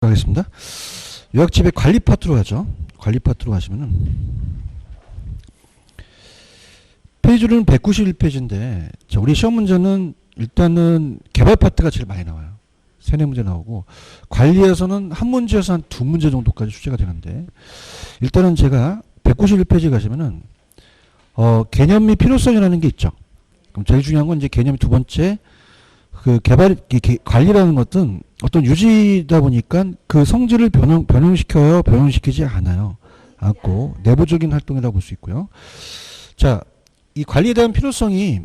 가겠습니다. 요약집의 관리 파트로 가죠. 관리 파트로 가시면은 페이지로는 191페이지인데 우리 시험 문제는 일단은 개발 파트가 제일 많이 나와요. 3-4문제 나오고 관리에서는 한 문제에서 한 2문제 정도까지 출제가 되는데 일단은 제가 191페이지 가시면은 개념 및 필요성이라는 게 있죠. 그럼 제일 중요한 건 이제 개념이 두 번째 그 관리라는 것은 어떤 유지다 보니까 그 성질을 변형시켜요, 변형시키지 않고 내부적인 활동이라고 볼 수 있고요. 자, 이 관리에 대한 필요성이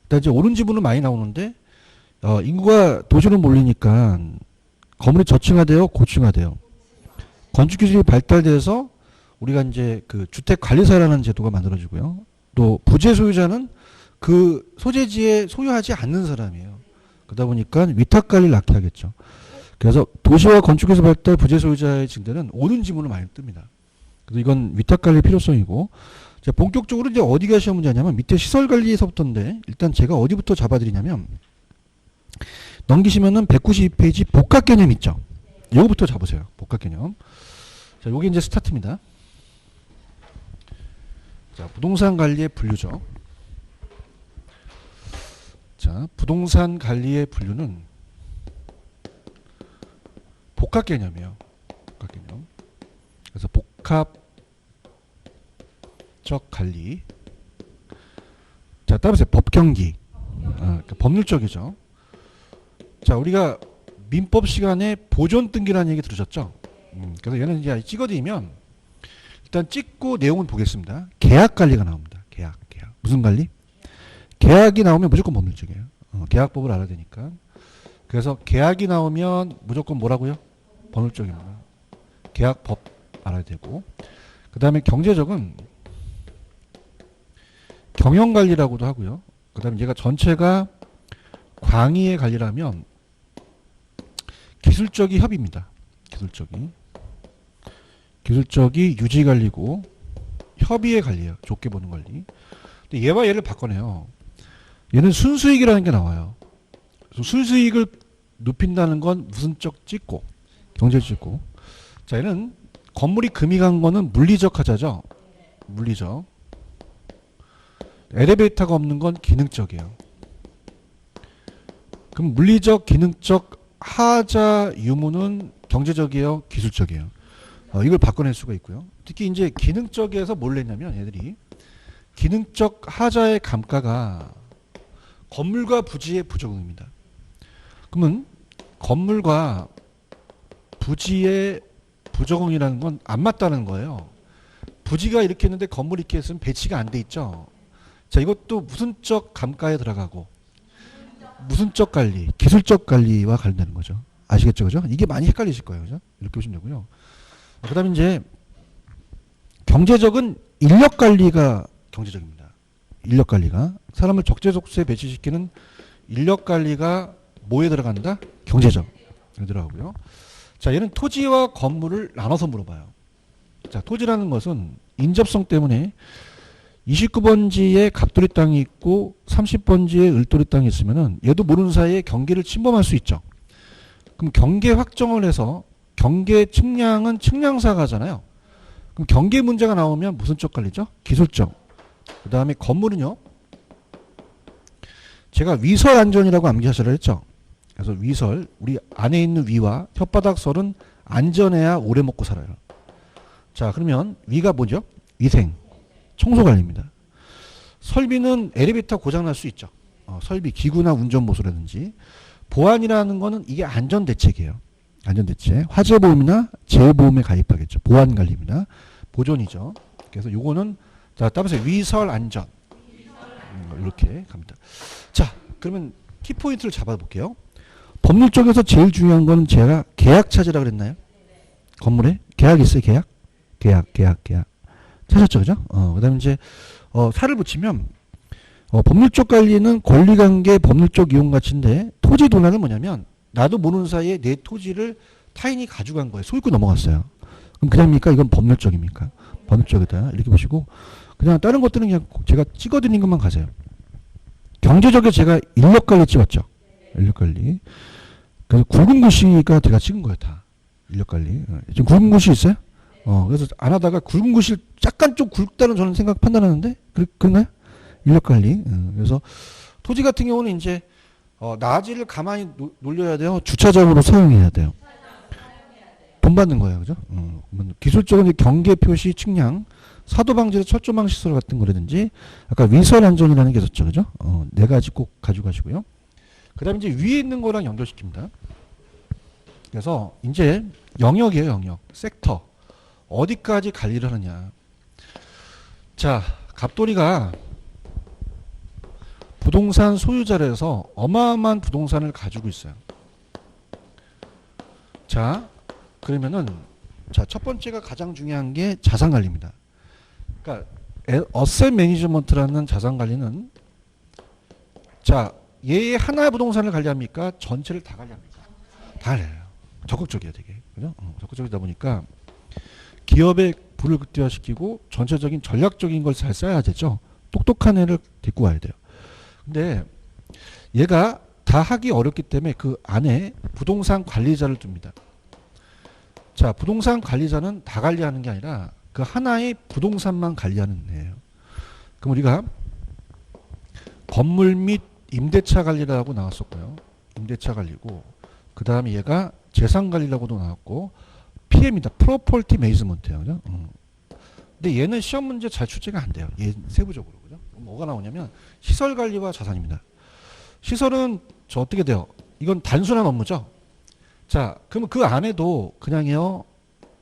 일단 이제 오른 지분은 많이 나오는데 인구가 도시로 몰리니까 건물이 저층화돼요, 고층화돼요. 건축 기술이 발달돼서 우리가 이제 그 주택 관리사라는 제도가 만들어지고요. 또 부재 소유자는 그 소재지에 소유하지 않는 사람이에요. 그러다 보니까 위탁 관리를 낳게 하겠죠. 그래서 도시와 건축기술 발달 부재 소유자의 증대는 오는 지문을 많이 뜹니다. 그래서 이건 위탁 관리 필요성이고, 자, 본격적으로 이제 어디가 시험 문제냐면 밑에 시설 관리에서부터인데 일단 제가 어디부터 잡아드리냐면 넘기시면은 192페이지 복합 개념 있죠. 이거부터 잡으세요. 복합 개념. 자, 요게 이제 스타트입니다. 자, 부동산 관리의 분류죠. 자, 부동산 관리의 분류는 복합 개념이에요. 복합 개념. 그래서 복합적 관리. 자, 따라서 법경기. 그러니까 법률적이죠. 자, 우리가 민법 시간에 보존 등기라는 얘기 들으셨죠? 그래서 얘는 이제 찍어드리면 일단 찍고 내용은 보겠습니다. 계약 관리가 나옵니다. 계약. 무슨 관리? 계약이 나오면 무조건 법률적이에요. 계약법을 알아야 되니까. 그래서 계약이 나오면 무조건 뭐라고요? 법률적입니다. 계약법 알아야 되고. 그 다음에 경제적은 경영관리라고도 하고요. 그 다음에 얘가 전체가 광의의 관리라면 기술적이 협의입니다. 기술적이 유지관리고 협의의 관리예요. 좋게 보는 관리. 근데 얘와 얘를 바꿔내요. 얘는 순수익이라는 게 나와요. 순수익을 높인다는 건 무슨적 찍고 경제적 찍고. 자, 얘는 건물이 금이 간 거는 물리적 하자죠. 물리적. 엘리베이터가 없는 건 기능적이에요. 그럼 물리적, 기능적 하자 유무는 경제적이에요, 기술적이에요. 이걸 바꿔낼 수가 있고요. 특히 이제 기능적에서 뭘 냈냐면 얘들이 기능적 하자의 감가가 건물과 부지의 부적응입니다. 그러면 건물과 부지의 부적응이라는 건 안 맞다는 거예요. 부지가 이렇게 했는데 건물이 이렇게 했으면 배치가 안 돼 있죠. 자, 이것도 무슨적 감가에 들어가고 무슨적 관리, 기술적 관리와 관련되는 거죠. 아시겠죠, 그죠? 이게 많이 헷갈리실 거예요, 그죠? 이렇게 보시면 되고요. 그다음에 이제 경제적은 인력 관리가 경제적입니다. 인력 관리가 사람을 적재적소에 배치시키는 인력 관리가 뭐에 들어간다? 경제적 들어가고요. 자, 얘는 토지와 건물을 나눠서 물어봐요. 자, 토지라는 것은 인접성 때문에 29번지에 갑돌이 땅이 있고 30번지에 을돌이 땅이 있으면은 얘도 모르는 사이에 경계를 침범할 수 있죠. 그럼 경계 확정을 해서 경계 측량은 측량사가 하잖아요. 그럼 경계 문제가 나오면 무슨 쪽 관리죠? 기술적. 그 다음에 건물은요. 제가 위설 안전이라고 암기하시라 했죠. 그래서 위설, 우리 안에 있는 위와 혓바닥설은 안전해야 오래 먹고 살아요. 자, 그러면 위가 뭐죠? 위생, 청소관리입니다. 설비는 엘리베이터 고장날 수 있죠. 설비, 기구나 운전보수라든지. 보안이라는 거는 이게 안전대책이에요. 안전대책. 화재보험이나 재해보험에 가입하겠죠. 보안관리입니다. 보존이죠. 그래서 요거는 자, 따라서 위설 안전. 이렇게 갑니다. 자, 그러면 키포인트를 잡아볼게요. 법률 쪽에서 제일 중요한 거는 제가 계약 차지라고 그랬나요? 건물에? 계약 있어요, 계약? 계약. 찾았죠, 그죠? 그 다음에 이제, 살을 붙이면, 법률적 관리는 권리관계 법률적 이용가치인데, 토지 도난은 뭐냐면, 나도 모르는 사이에 내 토지를 타인이 가져간 거예요. 소유권 넘어갔어요. 그럼 그냥입니까? 이건 법률적입니까? 법률적이다. 이렇게 보시고, 그냥 다른 것들은 그냥 제가 찍어드린 것만 가세요. 경제적에 제가 인력관리 찍었죠. 인력관리. 그래서 굵은 글씨가 제가 찍은 거예요, 다. 인력 관리. 지금 굵은 곳이 있어요? 그래서 안 하다가 굵은 곳이 약간 좀 굵다는 저는 생각 판단하는데, 그런가요? 인력 관리. 그래서 토지 같은 경우는 이제, 낮이를 가만히 놀려야 돼요. 주차장으로 사용해야 돼요. 돈 받는 거예요. 그죠? 기술적으로 경계 표시 측량, 사도 방지로 철조망 시설 같은 거라든지, 아까 위설 안전이라는 게 있었죠. 그죠? 네 가지 꼭 가져가시고요. 그 다음에 이제 위에 있는 거랑 연결시킵니다. 그래서 이제 영역이에요, 영역. 섹터. 어디까지 관리를 하느냐. 자, 갑돌이가 부동산 소유자라서 어마어마한 부동산을 가지고 있어요. 자, 그러면은, 자, 첫 번째가 가장 중요한 게 자산 관리입니다. 그러니까, 어셋 매니지먼트라는 자산 관리는, 자, 얘 하나의 부동산을 관리합니까? 전체를 다 관리합니까? 다 관리해요. 적극적이에요, 되게. 그죠? 적극적이다 보니까 기업의 부를 극대화시키고 전체적인 전략적인 걸 잘 써야 되죠. 똑똑한 애를 데리고 와야 돼요. 근데 얘가 다 하기 어렵기 때문에 그 안에 부동산 관리자를 둡니다. 자, 부동산 관리자는 다 관리하는 게 아니라 그 하나의 부동산만 관리하는 애예요. 그럼 우리가 건물 및 임대차 관리라고 나왔었고요. 임대차 관리고, 그 다음에 얘가 재산 관리라고도 나왔고, PM이다. 프로퍼티 매니지먼트예요. 그죠? 근데 얘는 시험 문제 잘 출제가 안 돼요. 얘 세부적으로. 그죠? 뭐가 나오냐면 시설 관리와 자산입니다. 시설은 저 어떻게 돼요? 이건 단순한 업무죠. 자, 그러면 그 안에도 그냥요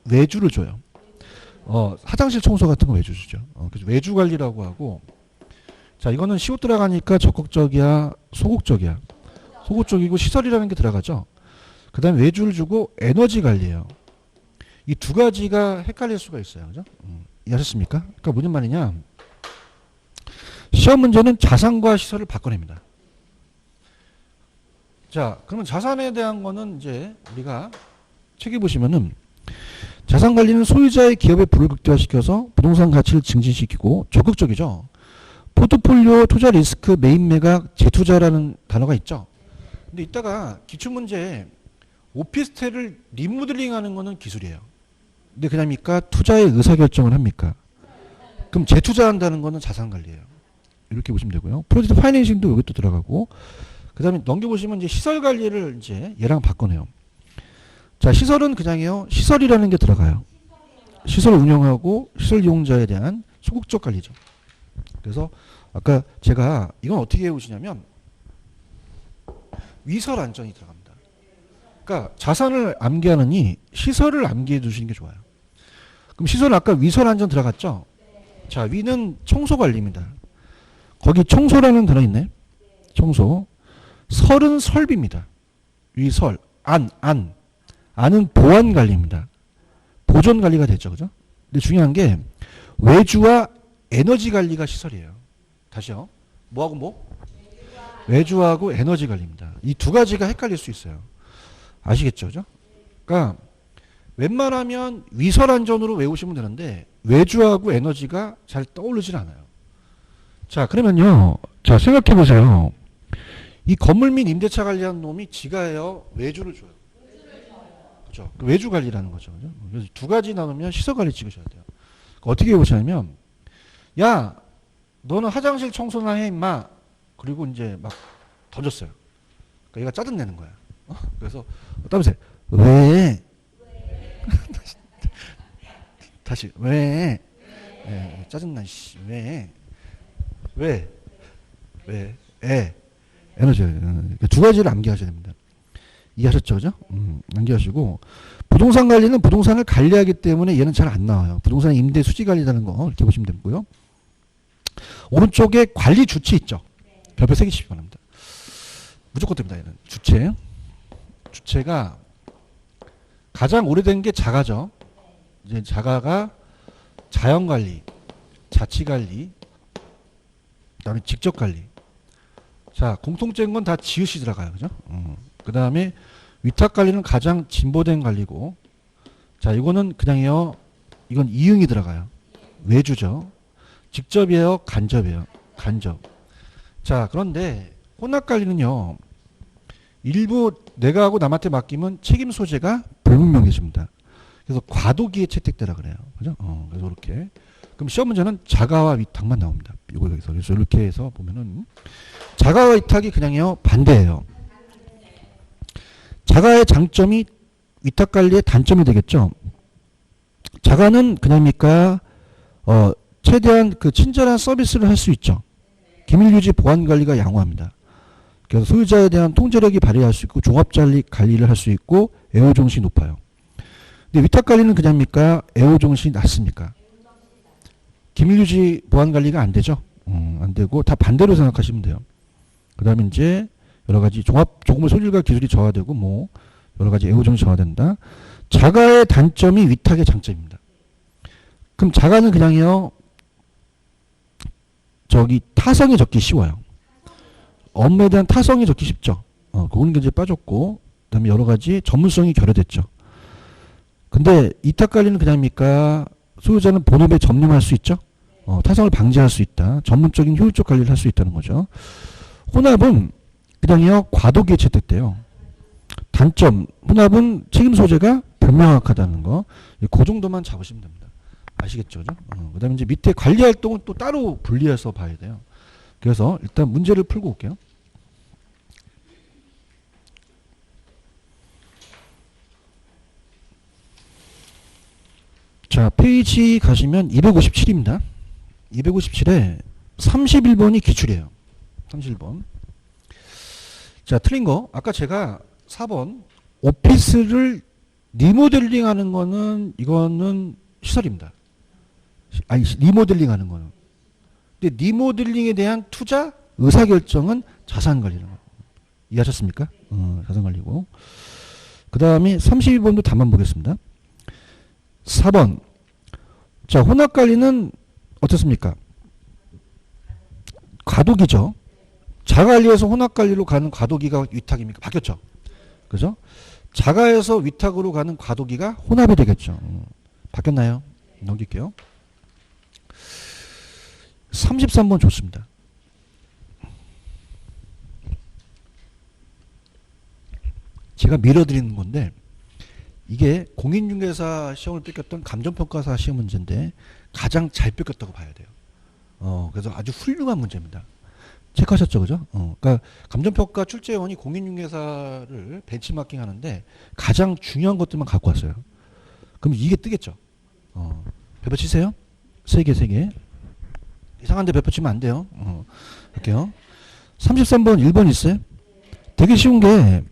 외주를 줘요. 화장실 청소 같은 거 외주 주죠. 그래서 외주 관리라고 하고, 자, 이거는 시옷 들어가니까 적극적이야, 소극적이야. 소극적이고 시설이라는 게 들어가죠. 그 다음에 외주를 주고 에너지 관리예요. 이 두 가지가 헷갈릴 수가 있어요. 그죠? 이해하셨습니까? 그러니까 무슨 말이냐. 시험 문제는 자산과 시설을 바꿔냅니다. 자, 그러면 자산에 대한 거는 이제 우리가 책에 보시면은 자산 관리는 소유자의 기업의 부를 극대화시켜서 부동산 가치를 증진시키고 적극적이죠. 포트폴리오 투자 리스크 매입 매각 재투자라는 단어가 있죠. 근데 이따가 기출문제에 오피스텔을 리모델링 하는 거는 기술이에요. 근데 그냥입니까? 투자의 의사결정을 합니까? 그럼 재투자한다는 거는 자산관리예요. 이렇게 보시면 되고요. 프로젝트 파이낸싱도 여기 또 들어가고, 그 다음에 넘겨보시면 이제 시설관리를 이제 얘랑 바꿔내요. 자, 시설은 그냥요 시설이라는 게 들어가요. 시설 운영하고 시설 이용자에 대한 소극적 관리죠. 그래서 아까 제가 이건 어떻게 해오시냐면 위설 안전이 들어갑니다. 그러니까 자산을 암기하느니 시설을 암기해 두시는 게 좋아요. 그럼 시설은 아까 위설 안전 들어갔죠? 자, 위는 청소 관리입니다. 거기 청소라는 단어 있네. 청소. 설은 설비입니다. 위설. 안은 보안 관리입니다. 보존 관리가 됐죠. 그죠? 근데 중요한 게 외주와 에너지 관리가 시설이에요. 다시요. 뭐하고 뭐? 외주하고 에너지 관리입니다. 이 두 가지가 헷갈릴 수 있어요. 아시겠죠? 그죠? 그러니까 웬만하면 위설 안전으로 외우시면 되는데 외주하고 에너지가 잘 떠오르질 않아요. 자, 그러면요. 자, 생각해 보세요. 이 건물 및 임대차 관리한 놈이 지가요 외주를 줘요. 그렇죠? 외주 관리라는 거죠. 그죠? 그래서 두 가지 나누면 시설 관리 찍으셔야 돼요. 어떻게 해보시냐면, 야, 너는 화장실 청소나 해 임마. 그리고 이제 막 던졌어요. 그러니까 얘가 짜증 내는 거야. 그래서 따보세요. 왜? 다시 왜? 네, 짜증나 씨. 왜? 에너지. 두 가지를 암기하셔야 됩니다. 이해하셨죠? 그죠? 암기하시고, 부동산 관리는 부동산을 관리하기 때문에 얘는 잘 안 나와요. 부동산 임대 수지 관리라는 거 이렇게 보시면 되고요. 오른쪽에 관리 주체 있죠? 별표 3개 치시기 바랍니다. 무조건 됩니다. 얘는 주체가 가장 오래된 게 자가죠. 이제 자가가 자연관리, 자치관리, 그 다음에 직접관리. 자, 공통적인 건 다 지읒이 들어가요. 그죠? 그 다음에 위탁관리는 가장 진보된 관리고, 자, 이거는 그냥요, 이건 이응이 들어가요. 외주죠. 직접이에요? 간접이에요? 간접. 자, 그런데 혼합관리는요, 일부 내가 하고 남한테 맡기면 책임 소재가 불분명해집니다. 그래서 과도기의 채택대라 그래요. 그죠? 그래서 이렇게. 그럼 시험 문제는 자가와 위탁만 나옵니다. 이거 여기서. 그래서 이렇게 해서 보면은 자가와 위탁이 그냥요 반대예요. 자가의 장점이 위탁 관리의 단점이 되겠죠. 자가는 그냥입니까? 최대한 그 친절한 서비스를 할 수 있죠. 기밀 유지 보안 관리가 양호합니다. 그래서 소유자에 대한 통제력이 발휘할 수 있고 종합 관리를 할 수 있고 애호정신이 높아요. 근데 위탁 관리는 그냥입니까? 애호정신이 낮습니까? 기밀 유지 보안 관리가 안 되죠. 안 되고 다 반대로 생각하시면 돼요. 그다음에 이제 여러 가지 조금의 소질과 기술이 저하되고 뭐 여러 가지 애호정신이 저하된다. 자가의 단점이 위탁의 장점입니다. 그럼 자가는 그냥요 타성이 적기 쉬워요. 업무에 대한 타성이 적기 쉽죠. 그거는 이제 빠졌고 그다음에 여러 가지 전문성이 결여됐죠. 근데 위탁 관리는 그냥입니까? 소유자는 본업에 전념할 수 있죠. 타성을 방지할 수 있다. 전문적인 효율적 관리를 할 수 있다는 거죠. 혼합은 그냥요 과도기에 채택돼요. 단점 혼합은 책임 소재가 불명확하다는 거. 그 정도만 잡으시면 됩니다. 아시겠죠? 그죠? 그다음에 이제 밑에 관리 활동은 또 따로 분리해서 봐야 돼요. 그래서 일단 문제를 풀고 올게요. 자, 페이지 가시면 257입니다. 257에 31번이 기출이에요. 31번. 자, 틀린 거. 아까 제가 4번 오피스를 리모델링 하는 거는 이거는 시설입니다. 아니, 리모델링 하는 거는. 근데 리모델링에 대한 투자 의사결정은 자산관리라는 거. 이해하셨습니까? 자산관리고. 그 다음에 32번도 답만 보겠습니다. 4번. 자, 혼합관리는 어떻습니까? 과도기죠. 자가관리에서 혼합관리로 가는 과도기가 위탁입니까? 바뀌었죠. 그죠? 자가에서 위탁으로 가는 과도기가 혼합이 되겠죠. 바뀌었나요? 넘길게요. 33번 좋습니다. 제가 밀어드리는 건데 이게 공인중개사 시험을 뺏겼던 감정평가사 시험 문제인데 가장 잘 뺏겼다고 봐야 돼요. 그래서 아주 훌륭한 문제입니다. 체크하셨죠, 그죠? 그러니까 감정평가 출제원이 공인중개사를 벤치마킹 하는데 가장 중요한 것들만 갖고 왔어요. 그럼 이게 뜨겠죠. 배포 치세요. 3개. 이상한데 배포 치면 안 돼요. 할게요. 33번 1번 있어요. 되게 쉬운 게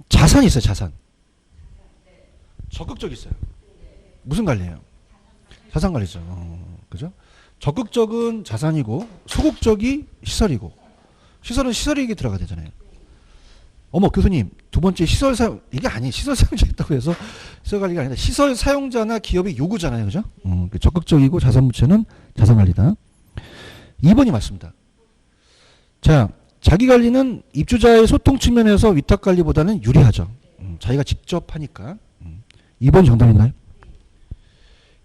자산이 있어요. 자산. 적극적 있어요. 무슨 관리예요? 자산 관리죠. 그죠? 적극적은 자산이고 소극적이 시설이고 시설은 시설 얘기 들어가야 되잖아요. 어머 교수님 두 번째 시설 사용 이게 아니에요. 시설 사용자 있다고 해서 시설 관리가 아니라 시설 사용자나 기업의 요구잖아요. 그죠? 적극적이고 자산무채는 자산관리다. 2번이 맞습니다. 자, 자기관리는 입주자의 소통 측면에서 위탁관리보다는 유리하죠. 자기가 직접 하니까. 2번이 정답인가요?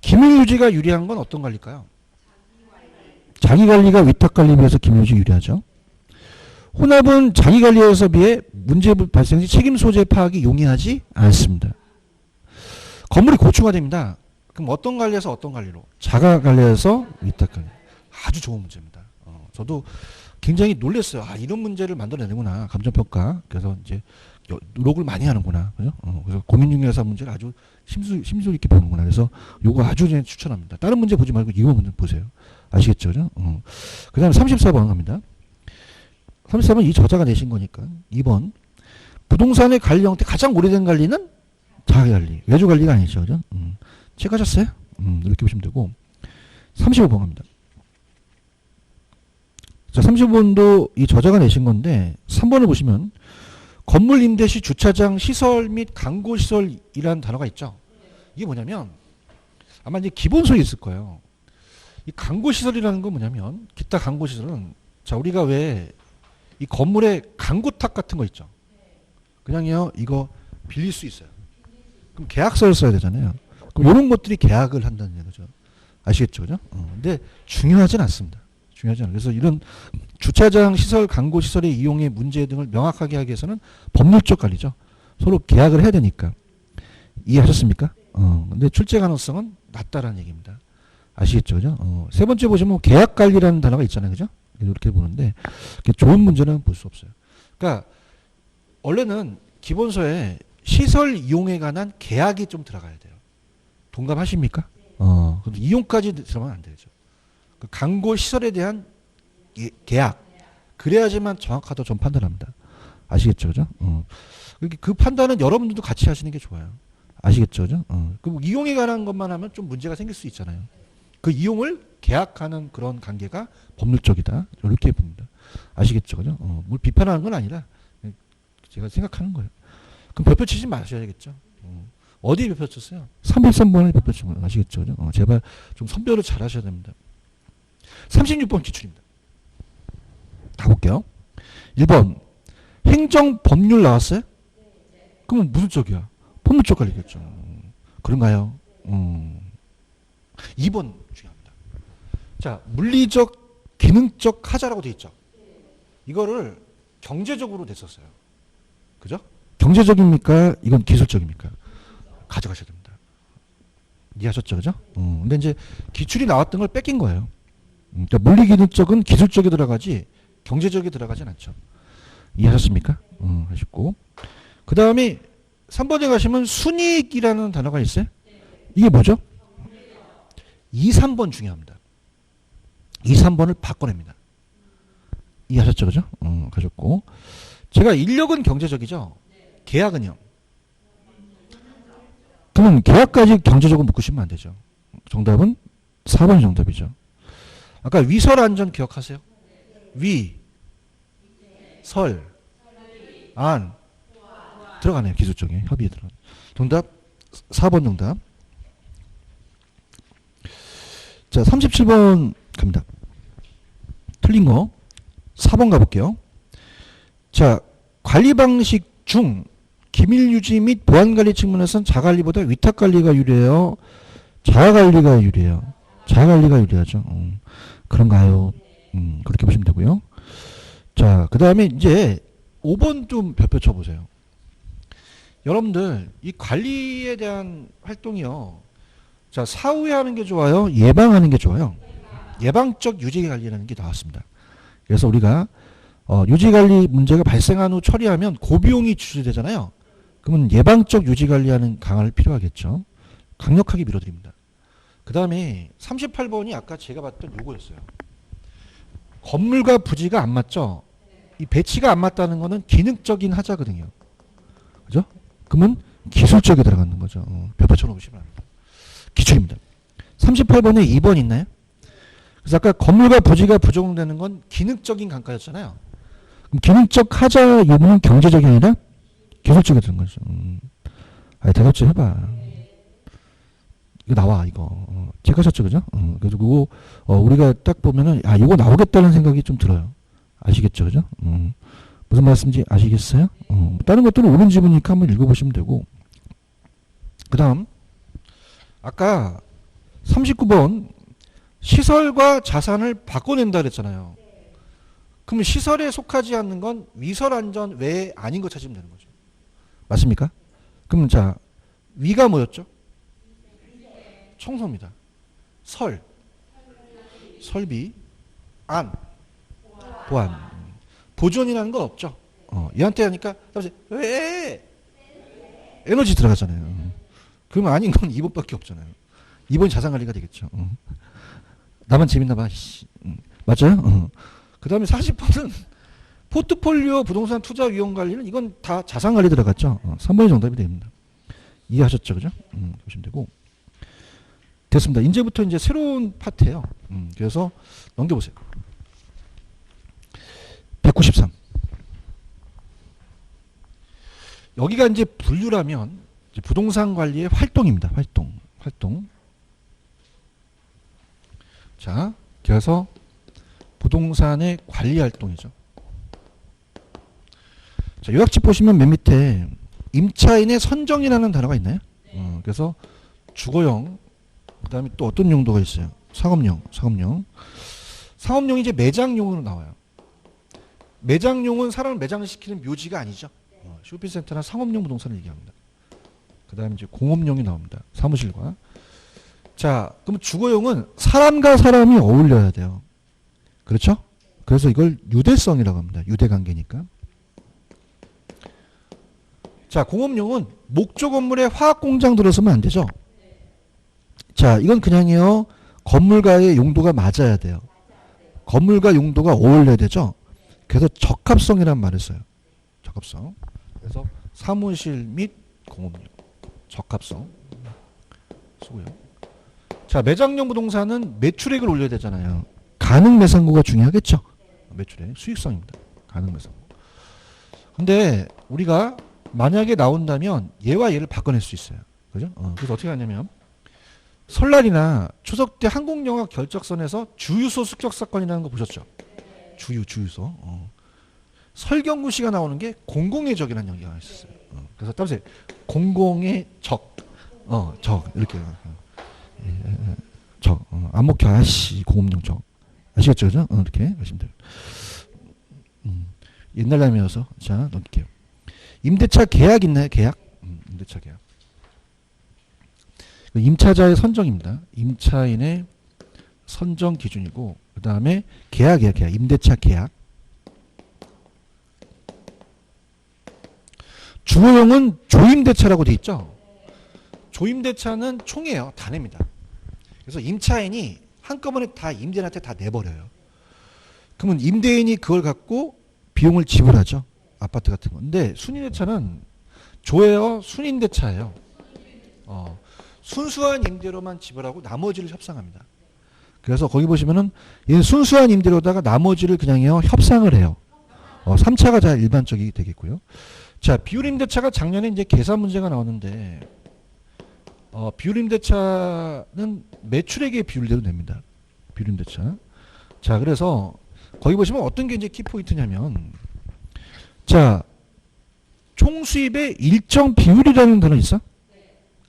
기밀유지가 유리한 건 어떤 관리일까요? 자기관리가 위탁관리에 비해서 기밀유지 유리하죠. 혼합은 자기관리에서 비해 문제 발생 시 책임 소재 파악이 용이하지 않습니다. 건물이 고층화됩니다. 그럼 어떤 관리에서 어떤 관리로? 자가관리에서 위탁관리. 아주 좋은 문제입니다. 저도 굉장히 놀랐어요. 이런 문제를 만들어내는구나. 감정평가. 그래서 이제 노력을 많이 하는구나. 그죠? 그래서 공인중개사 문제를 아주 심술 있게 보는구나. 그래서 요거 아주 추천합니다. 다른 문제 보지 말고 이거 문제 보세요. 아시겠죠? 그죠? 그 다음에 34번 갑니다. 34번 이 저자가 내신 거니까. 2번. 부동산의 관리 형태 가장 오래된 관리는 자가관리. 외주관리가 아니죠. 그죠? 체크하셨어요? 이렇게 보시면 되고. 35번 갑니다. 자, 35번도 이 저자가 내신 건데 3번을 보시면 건물 임대 시 주차장 시설 및 강고시설이라는 단어가 있죠. 이게 뭐냐면 아마 이제 기본소에 있을 거예요. 이 강고시설이라는 건 뭐냐면 기타 강고시설은 자 우리가 왜 이 건물에 강고탁 같은 거 있죠. 그냥요 이거 빌릴 수 있어요. 그럼 계약서를 써야 되잖아요. 그럼 이런 것들이 계약을 한다는 얘기죠. 아시겠죠, 그죠? 근데 중요하진 않습니다. 중요하잖아요. 그래서 이런 주차장 시설, 광고 시설의 이용의 문제 등을 명확하게 하기 위해서는 법률적 관리죠. 서로 계약을 해야 되니까. 이해하셨습니까? 근데 출제 가능성은 낮다라는 얘기입니다. 아시겠죠? 그죠? 세 번째 보시면 계약 관리라는 단어가 있잖아요. 그죠? 이렇게 보는데 좋은 문제는 볼 수 없어요. 그러니까 원래는 기본서에 시설 이용에 관한 계약이 좀 들어가야 돼요. 동감하십니까? 근데 이용까지 들어가면 안 되죠. 그 광고 시설에 대한 계약. 그래야지만 정확하다고 좀 판단합니다. 아시겠죠? 그죠? 그 판단은 여러분들도 같이 하시는 게 좋아요. 아시겠죠? 그죠? 그 이용에 관한 것만 하면 좀 문제가 생길 수 있잖아요. 그 이용을 계약하는 그런 관계가 법률적이다. 이렇게 봅니다. 아시겠죠? 그죠? 뭘 비판하는 건 아니라 제가 생각하는 거예요. 그럼 별표 치지 마셔야겠죠. 어디에 별표 쳤어요? 303번에 별표 친 거예요. 아시겠죠? 그죠? 제발 좀 선별을 잘 하셔야 됩니다. 36번 기출입니다. 가볼게요. 1번. 행정법률 나왔어요? 그러면 무슨 쪽이야? 법률적 관리겠죠. 그런가요? 2번 중요합니다. 자, 물리적, 기능적 하자라고 되어 있죠. 이거를 경제적으로 냈었어요. 그죠? 경제적입니까? 이건 기술적입니까? 가져가셔야 됩니다. 이해하셨죠? 그죠? 근데 이제 기출이 나왔던 걸 뺏긴 거예요. 그러니까 물리기능적은 기술적에 들어가지 경제적에 들어가진 않죠. 이해하셨습니까? 하셨고. 그 다음에 3번에 가시면 순이익이라는 단어가 있어요. 이게 뭐죠? 2, 3번 중요합니다. 2, 3번을 바꿔냅니다. 이해하셨죠? 그죠? 가셨고. 제가 인력은 경제적이죠? 계약은요? 그러면 계약까지 경제적으로 묶으시면 안 되죠. 정답은 4번이 정답이죠. 아까 위설안전 기억하세요? 위, 설, 안 들어가네요. 기술적인 협의에 들어가. 정답 4번 정답. 자, 37번 갑니다. 틀린 거 4번 가볼게요. 자, 관리 방식 중 기밀 유지 및 보안 관리 측면에서는 자관리보다 위탁 관리가 유리해요. 자가 관리가 유리해요. 자가 관리가 유리하죠. 그런가요? 그렇게 보시면 되고요. 자, 그 다음에 이제 5번 좀 별표 쳐보세요. 여러분들 이 관리에 대한 활동이요. 자, 사후에 하는 게 좋아요? 예방하는 게 좋아요? 예방적 유지 관리라는 게 나왔습니다. 그래서 우리가 유지 관리 문제가 발생한 후 처리하면 고비용이 주제되잖아요. 그러면 예방적 유지 관리하는 강화를 필요하겠죠. 강력하게 밀어드립니다. 그 다음에 38번이 아까 제가 봤던 요거였어요. 건물과 부지가 안 맞죠? 이 배치가 안 맞다는 거는 기능적인 하자거든요. 그죠? 그러면 기술적에 들어가는 거죠. 별표 쳐놓으시면 합니다. 기출입니다. 38번에 2번 있나요? 그래서 아까 건물과 부지가 부족되는 건 기능적인 강가였잖아요. 그럼 기능적 하자 유무는 경제적이 아니라 기술적에 드는 거죠. 대답 좀 해봐. 이거 나와, 이거. 체크하셨죠, 그죠? 그래서 그거, 우리가 딱 보면은, 이거 나오겠다는 생각이 좀 들어요. 아시겠죠, 그죠? 무슨 말씀인지 아시겠어요? 다른 것들은 옳은 지문이니까 한번 읽어보시면 되고. 그 다음, 아까 39번, 시설과 자산을 바꿔낸다 그랬잖아요. 그러면 시설에 속하지 않는 건 위설안전 외에 아닌 거 찾으면 되는 거죠. 맞습니까? 그럼 자, 위가 뭐였죠? 청소입니다. 설, 설비, 안, 보안. 보존이라는 건 없죠. 얘한테 하니까 왜? 에너지 들어가잖아요. 그러면 아닌 건 2번밖에 없잖아요. 2번이 자산관리가 되겠죠. 나만 재밌나 봐. 맞아요? 그 다음에 40번은 포트폴리오 부동산 투자 위험 관리는 이건 다 자산관리 들어갔죠. 3번이 정답이 됩니다. 이해하셨죠? 그죠? 보시면 되고. 됐습니다. 이제부터 이제 새로운 파트예요. 그래서 넘겨보세요. 193. 여기가 이제 분류라면 이제 부동산 관리의 활동입니다. 활동. 자, 그래서 부동산의 관리 활동이죠. 자, 요약집 보시면 맨 밑에 임차인의 선정이라는 단어가 있나요? 그래서 주거용, 그 다음에 또 어떤 용도가 있어요? 상업용. 상업용이 이제 매장용으로 나와요. 매장용은 사람을 매장을 시키는 묘지가 아니죠. 쇼핑센터나 상업용 부동산을 얘기합니다. 그 다음에 이제 공업용이 나옵니다. 사무실과. 자, 그럼 주거용은 사람과 사람이 어울려야 돼요. 그렇죠? 그래서 이걸 유대성이라고 합니다. 유대관계니까. 자, 공업용은 목조 건물에 화학공장 들어서면 안 되죠. 자, 이건 그냥요. 건물과의 용도가 맞아야 돼요. 건물과 용도가 어울려야 되죠. 그래서 적합성이라는 말을 써요. 적합성. 그래서 사무실 및 공업용. 적합성. 쓰고요. 자, 매장용 부동산은 매출액을 올려야 되잖아요. 가능 매상고가 중요하겠죠. 매출액, 수익성입니다. 가능 매상고. 근데 우리가 만약에 나온다면 얘와 얘를 바꿔낼 수 있어요. 그죠? 그래서 어떻게 하냐면 설날이나 추석 때 한국영화 결적선에서 주유소 습격 사건이라는 거 보셨죠? 주유소. 설경구 씨가 나오는 게 공공의 적이라는 얘기가 있었어요. 그래서 따라서 공공의 적, 적 이렇게 적, 안 먹혀 아씨 공업용 적 아시겠죠, 그죠? 이렇게 하시면 돼요. 옛날 라면이어서 자 넘길게요. 임대차 계약 있나요? 계약? 임대차 계약. 임차자의 선정입니다. 임차인의 선정 기준이고 그 다음에 계약이에요. 계약. 임대차 계약. 주거용은 조임대차라고 돼 있죠. 조임대차는 총이에요. 다 냅니다. 그래서 임차인이 한꺼번에 다 임대인한테 다 내버려요. 그러면 임대인이 그걸 갖고 비용을 지불하죠. 아파트 같은 거. 근데 순임대차는 조예요. 순임대차예요. 순수한 임대료만 지불하고 나머지를 협상합니다. 그래서 거기 보시면은 얘는 순수한 임대료다가 나머지를 그냥요 협상을 해요. 3차가 잘 일반적이 되겠고요. 자, 비율임대차가 작년에 이제 계산 문제가 나왔는데 비율임대차는 매출액의 비율대로 냅니다. 비율임대차. 자, 그래서 거기 보시면 어떤 게 이제 키포인트냐면 자, 총수입의 일정 비율이라는 단어 있어?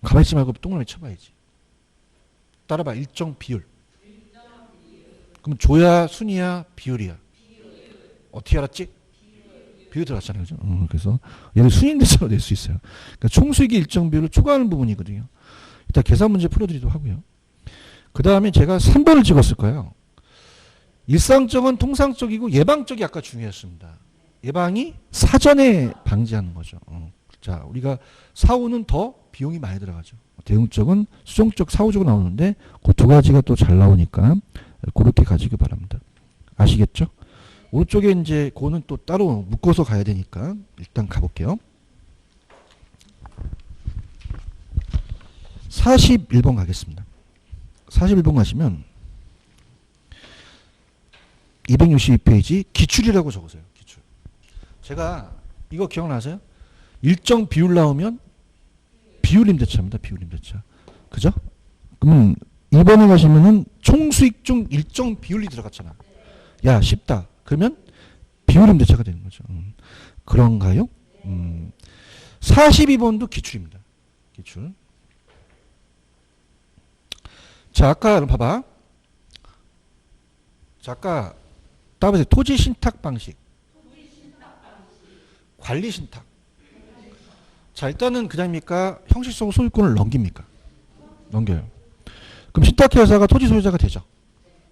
가만히 있지 말고 동그라미 쳐봐야지. 따라봐. 일정 비율. 그럼 조야, 순이야, 비율이야. 어떻게 알았지? 비율 들어갔잖아요. 그죠? 그래서 얘를 순임대차로 낼 수 있어요. 그러니까 총수익의 일정 비율을 초과하는 부분이거든요. 일단 계산 문제 풀어드리도록 하고요. 그 다음에 제가 3번을 찍었을 거예요. 일상적은 통상적이고 예방적이 아까 중요했습니다. 예방이 사전에 방지하는 거죠. 자, 우리가 사후는 더 비용이 많이 들어가죠. 대응적은 수정적, 사후적으로 나오는데 그 두 가지가 또 잘 나오니까 그렇게 가지기 바랍니다. 아시겠죠? 오른쪽에 이제 그거는 또 따로 묶어서 가야 되니까 일단 가볼게요. 41번 가겠습니다. 41번 가시면 262페이지 기출이라고 적으세요. 기출. 제가 이거 기억나세요? 일정 비율 나오면 비율임대차입니다. 비율임대차. 그죠? 그러면 2번에 가시면은 총수익 중 일정 비율이 들어갔잖아. 야, 쉽다. 그러면 비율임대차가 되는 거죠. 그런가요? 42번도 기출입니다. 기출. 자, 아까 봐봐. 자, 아까 따보세요. 토지 신탁 방식. 관리 신탁. 자, 일단은 그냥입니까? 형식성 소유권을 넘깁니까? 넘겨요. 그럼 신탁회사가 토지 소유자가 되죠.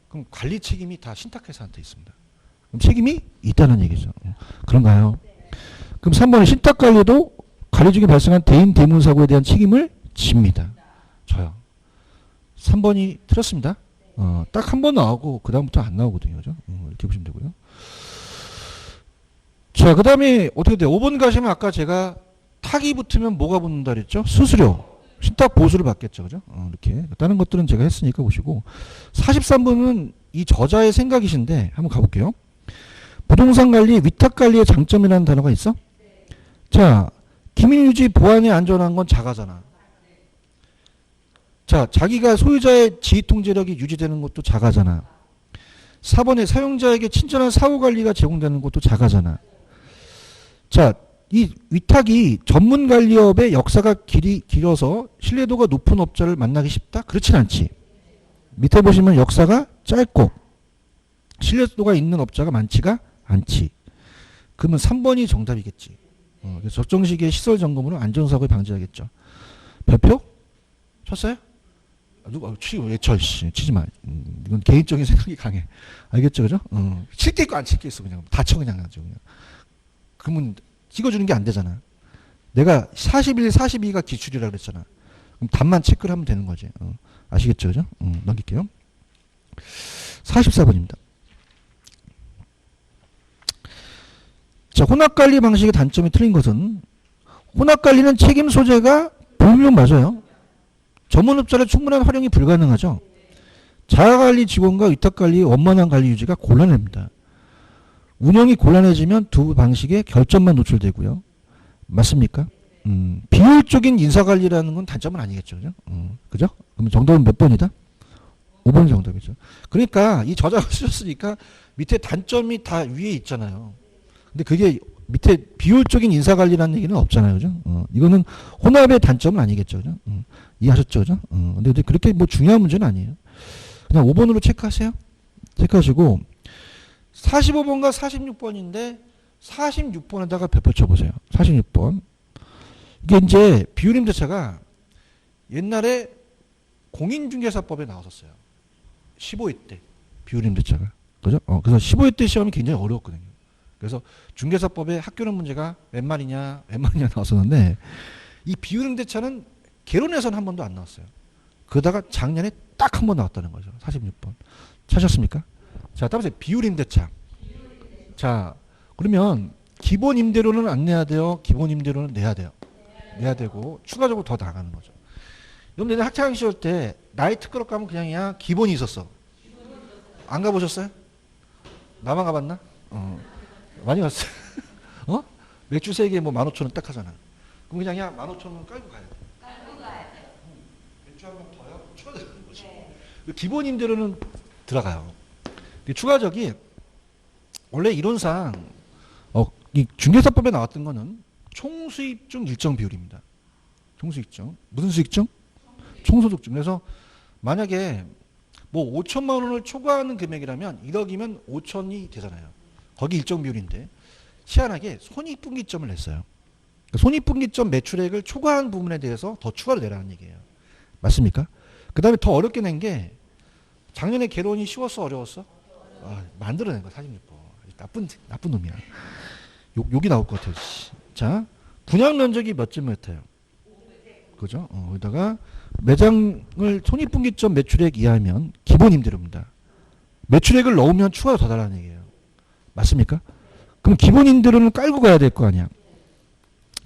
그럼 관리 책임이 다 신탁회사한테 있습니다. 그럼 책임이 있다는 얘기죠. 그런가요? 그럼 3번은 신탁관리도 관리 중에 발생한 대인 대문사고에 대한 책임을 집니다. 저요. 3번이 틀렸습니다. 딱 한 번 나오고 그 다음부터 안 나오거든요. 그죠? 이렇게 보시면 되고요. 자, 그 다음에 어떻게 돼요? 5번 가시면 아까 제가 탁이 붙으면 뭐가 붙는다 그랬죠? 수수료. 신탁 보수를 받겠죠. 그죠? 이렇게. 다른 것들은 제가 했으니까 보시고. 43번은 이 저자의 생각이신데 한번 가볼게요. 부동산 관리, 위탁 관리의 장점이라는 단어가 있어? 자, 기밀 유지, 보안이 안전한 건 자가잖아. 자, 자기가 소유자의 지휘 통제력이 유지되는 것도 자가잖아. 4번에 사용자에게 친절한 사후 관리가 제공되는 것도 자가잖아. 자, 이 위탁이 전문 관리업의 역사가 길어서 신뢰도가 높은 업자를 만나기 쉽다? 그렇진 않지. 밑에 보시면 역사가 짧고 신뢰도가 있는 업자가 많지가 않지. 그러면 3번이 정답이겠지. 그래서 적정 시기에 시설 점검으로 안전사고를 방지하겠죠. 별표? 쳤어요? 누가 왜 쳐? 치지 마. 이건 개인적인 생각이 강해. 알겠죠, 그죠? 칠 게 있고 안 칠 게 있어 그냥 다 쳐 그냥 가지고 그냥. 그러면 찍어주는 게 안 되잖아. 내가 41, 42가 기출이라 그랬잖아. 그럼 답만 체크를 하면 되는 거지. 아시겠죠, 그죠? 넘길게요. 44번입니다. 자, 혼합관리 방식의 단점이 틀린 것은 혼합관리는 책임 소재가 보면 맞아요. 전문업자의 충분한 활용이 불가능하죠. 자가관리 직원과 위탁관리의 원만한 관리 유지가 곤란합니다. 운영이 곤란해지면 두 방식의 결점만 노출되고요. 맞습니까? 비효율적인 인사관리라는 건 단점은 아니겠죠. 그죠? 그죠? 그럼 정답은 몇 번이다? 5번 정답이죠. 그러니까 이 저자가 쓰셨으니까 밑에 단점이 다 위에 있잖아요. 근데 그게 밑에 비효율적인 인사관리라는 얘기는 없잖아요. 그죠? 이거는 혼합의 단점은 아니겠죠. 그죠? 이해하셨죠? 그죠? 근데 그렇게 뭐 중요한 문제는 아니에요. 그냥 5번으로 체크하세요. 체크하시고 45번과 46번인데 46번에다가 별표 쳐보세요. 46번. 이게 이제 비율임대차가 옛날에 공인중개사법에 나왔었어요. 15회 때 비율임대차가. 그죠? 그래서 15회 때 시험이 굉장히 어려웠거든요. 그래서 중개사법에 학교는 문제가 웬 말이냐 나왔었는데 이 비율임대차는 개론에서는 한 번도 안 나왔어요. 그러다가 작년에 딱 한 번 나왔다는 거죠. 46번. 찾으셨습니까? 자, 따라서 비율임대차. 자, 그러면 기본 임대료는 안 내야 돼요? 기본 임대료는 내야 돼요. 내야 되고 추가적으로 더 나가는 거죠. 여러분들 학창 시절 때 나이트 클럽 가면 그냥 기본이 있었어. 안 가보셨어요? 나만 가봤나? 많이 갔어요. 맥주 3개에 뭐 15,000원 딱 하잖아. 그럼 그냥 15,000원 깔고 가야 돼. 맥주 한 병 더요? 추가 되는 거지. 기본 임대료는 들어가요. 추가적이 원래 이론상 이 중개사법에 나왔던 거는 총수입 중 일정 비율입니다. 총수입 중. 무슨 수익 중? 총소득 중. 그래서 만약에 뭐 5천만 원을 초과하는 금액이라면 1억이면 5천이 되잖아요. 거기 일정 비율인데 희한하게 손익분기점을 냈어요. 손익분기점 매출액을 초과한 부분에 대해서 더 추가로 내라는 얘기예요. 맞습니까? 그 다음에 더 어렵게 낸 게 작년에 개론이 쉬웠어 어려웠어? 만들어낸 거야 46번. 나쁜 놈이야. 욕이 나올 것 같아요. 자, 분양 면적이 몇 제곱미터예요? 그죠? 여기다가 매장을 손익분기점 매출액 이하면 기본 임대료입니다. 매출액을 넣으면 추가로 더 달라는 얘기예요. 맞습니까? 그럼 기본 임대료는 깔고 가야 될 거 아니야.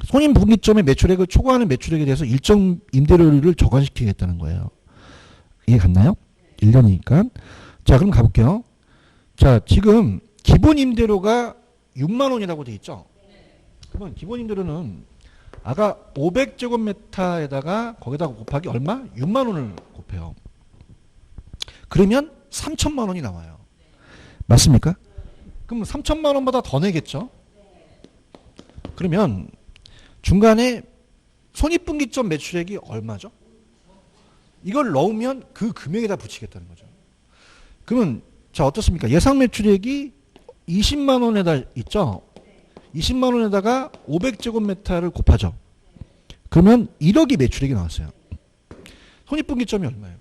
손익분기점의 매출액을 초과하는 매출액에 대해서 일정 임대료를 저감시키겠다는 거예요. 이해 갔나요? 1년이니까. 자, 그럼 가볼게요. 자, 지금 기본 임대료가 6만 원이라고 돼 있죠? 그러면 기본 임대료는 아까 500제곱미터에다가 거기다가 곱하기 얼마? 6만 원을 곱해요. 그러면 3천만 원이 나와요. 맞습니까? 그럼 3천만 원보다 더 내겠죠? 그러면 중간에 손익분기점 매출액이 얼마죠? 이걸 넣으면 그 금액에다 붙이겠다는 거죠. 그러면 자 어떻습니까? 예상 매출액이 20만 원에다 있죠? 20만 원에다가 500제곱미터를 곱하죠. 그러면 1억이 매출액이 나왔어요. 손익분기점이 얼마예요?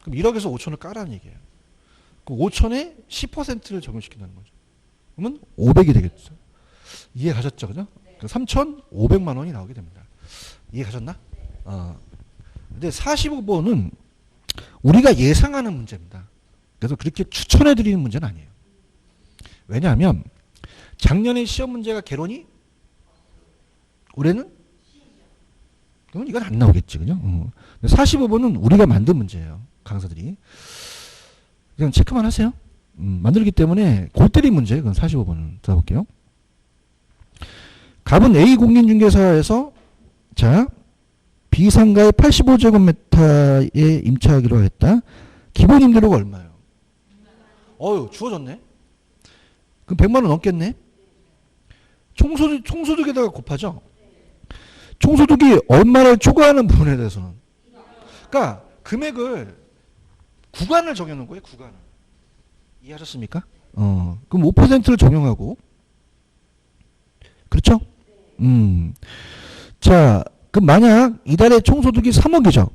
그럼 1억에서 5천을 까라는 얘기예요. 그 5천에 10%를 적용시킨다는 거죠. 그러면 500이 되겠죠. 이해 가셨죠? 그죠? 3,500만 원이 나오게 됩니다. 이해 가셨나? 근데 45번은 우리가 예상하는 문제입니다. 그래서 그렇게 추천해 드리는 문제는 아니에요. 왜냐하면 작년에 시험 문제가 개론이 올해는 그러면 이건 안 나오겠지. 그죠? 45번은 우리가 만든 문제예요. 강사들이. 그냥 체크만 하세요. 만들기 때문에 골 때린 문제예요. 그건 45번은. 들어볼게요. 갑은 A 공인중개사에서 자 B상가의 85제곱미터에 임차하기로 했다. 기본 임대료가 얼마예요? 주어졌네. 그럼 100만 원 넘겠네. 총소득에다가 곱하죠. 총소득이 얼마를 초과하는 부분에 대해서는. 그러니까 금액을 구간을 정해놓은 거예요. 구간을. 이해하셨습니까? 그럼 5%를 적용하고, 그렇죠? 자, 그럼 만약 이달의 총소득이 3억이죠?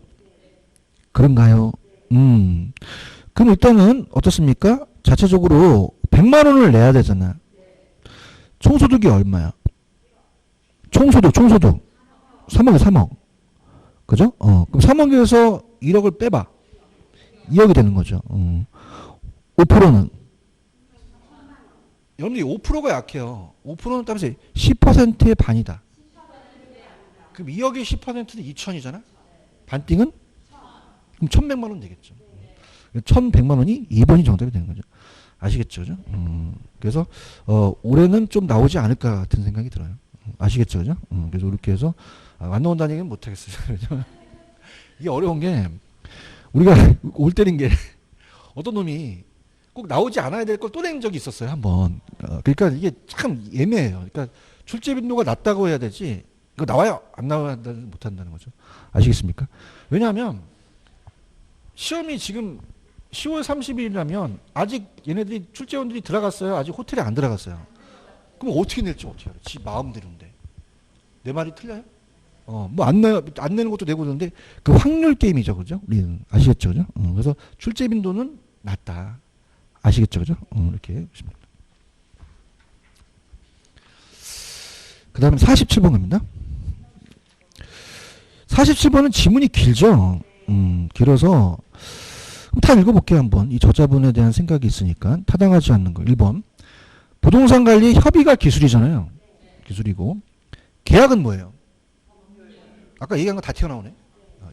그런가요? 그럼 일단은 어떻습니까? 자체적으로 100만 원을 내야 되잖아. 총소득이 얼마야? 총소득. 3억이 3억. 그죠? 그럼 3억에서 1억을 빼봐. 2억이 되는 거죠. 5%는? 여러분들이 5%가 약해요. 5%는 따라서 10%의 반이다. 그럼 2억의 10%는 2천이잖아? 반띵은? 그럼 1100만 원 되겠죠. 1100만 원이 2번이 정답이 되는 거죠. 아시겠죠? 그죠? 그래서, 올해는 좀 나오지 않을까 같은 생각이 들어요. 아시겠죠? 그죠? 그래서 이렇게 해서, 안 나온다는 얘기는 못하겠어요. 그죠? 이게 어려운 게, 우리가 올 때린 게, 어떤 놈이 꼭 나오지 않아야 될 걸 또 낸 적이 있었어요, 한번. 그러니까 이게 참 애매해요. 그러니까 출제 빈도가 낮다고 해야 되지, 이거 나와야 안 나와야 못한다는 거죠. 아시겠습니까? 왜냐하면, 시험이 지금 10월 30일이라면 아직 얘네들이 출제원들이 들어갔어요. 아직 호텔에 안 들어갔어요. 그럼 어떻게 낼지 어떻게 알아요? 지 마음대로인데. 내 말이 틀려요? 뭐 안 내는 것도 내고 그러는데 그 확률 게임이죠. 그죠? 우리는 아시겠죠? 그죠? 그래서 출제 빈도는 낮다. 아시겠죠? 그죠? 이렇게 보시면 됩니다. 그 다음에 47번 갑니다. 47번은 지문이 길죠? 길어서 다 읽어볼게요, 한번. 이 저자분에 대한 생각이 있으니까. 타당하지 않는 거. 1번. 부동산 관리 협의가 기술이잖아요. 기술이고. 계약은 뭐예요? 아까 얘기한 거 다 튀어나오네.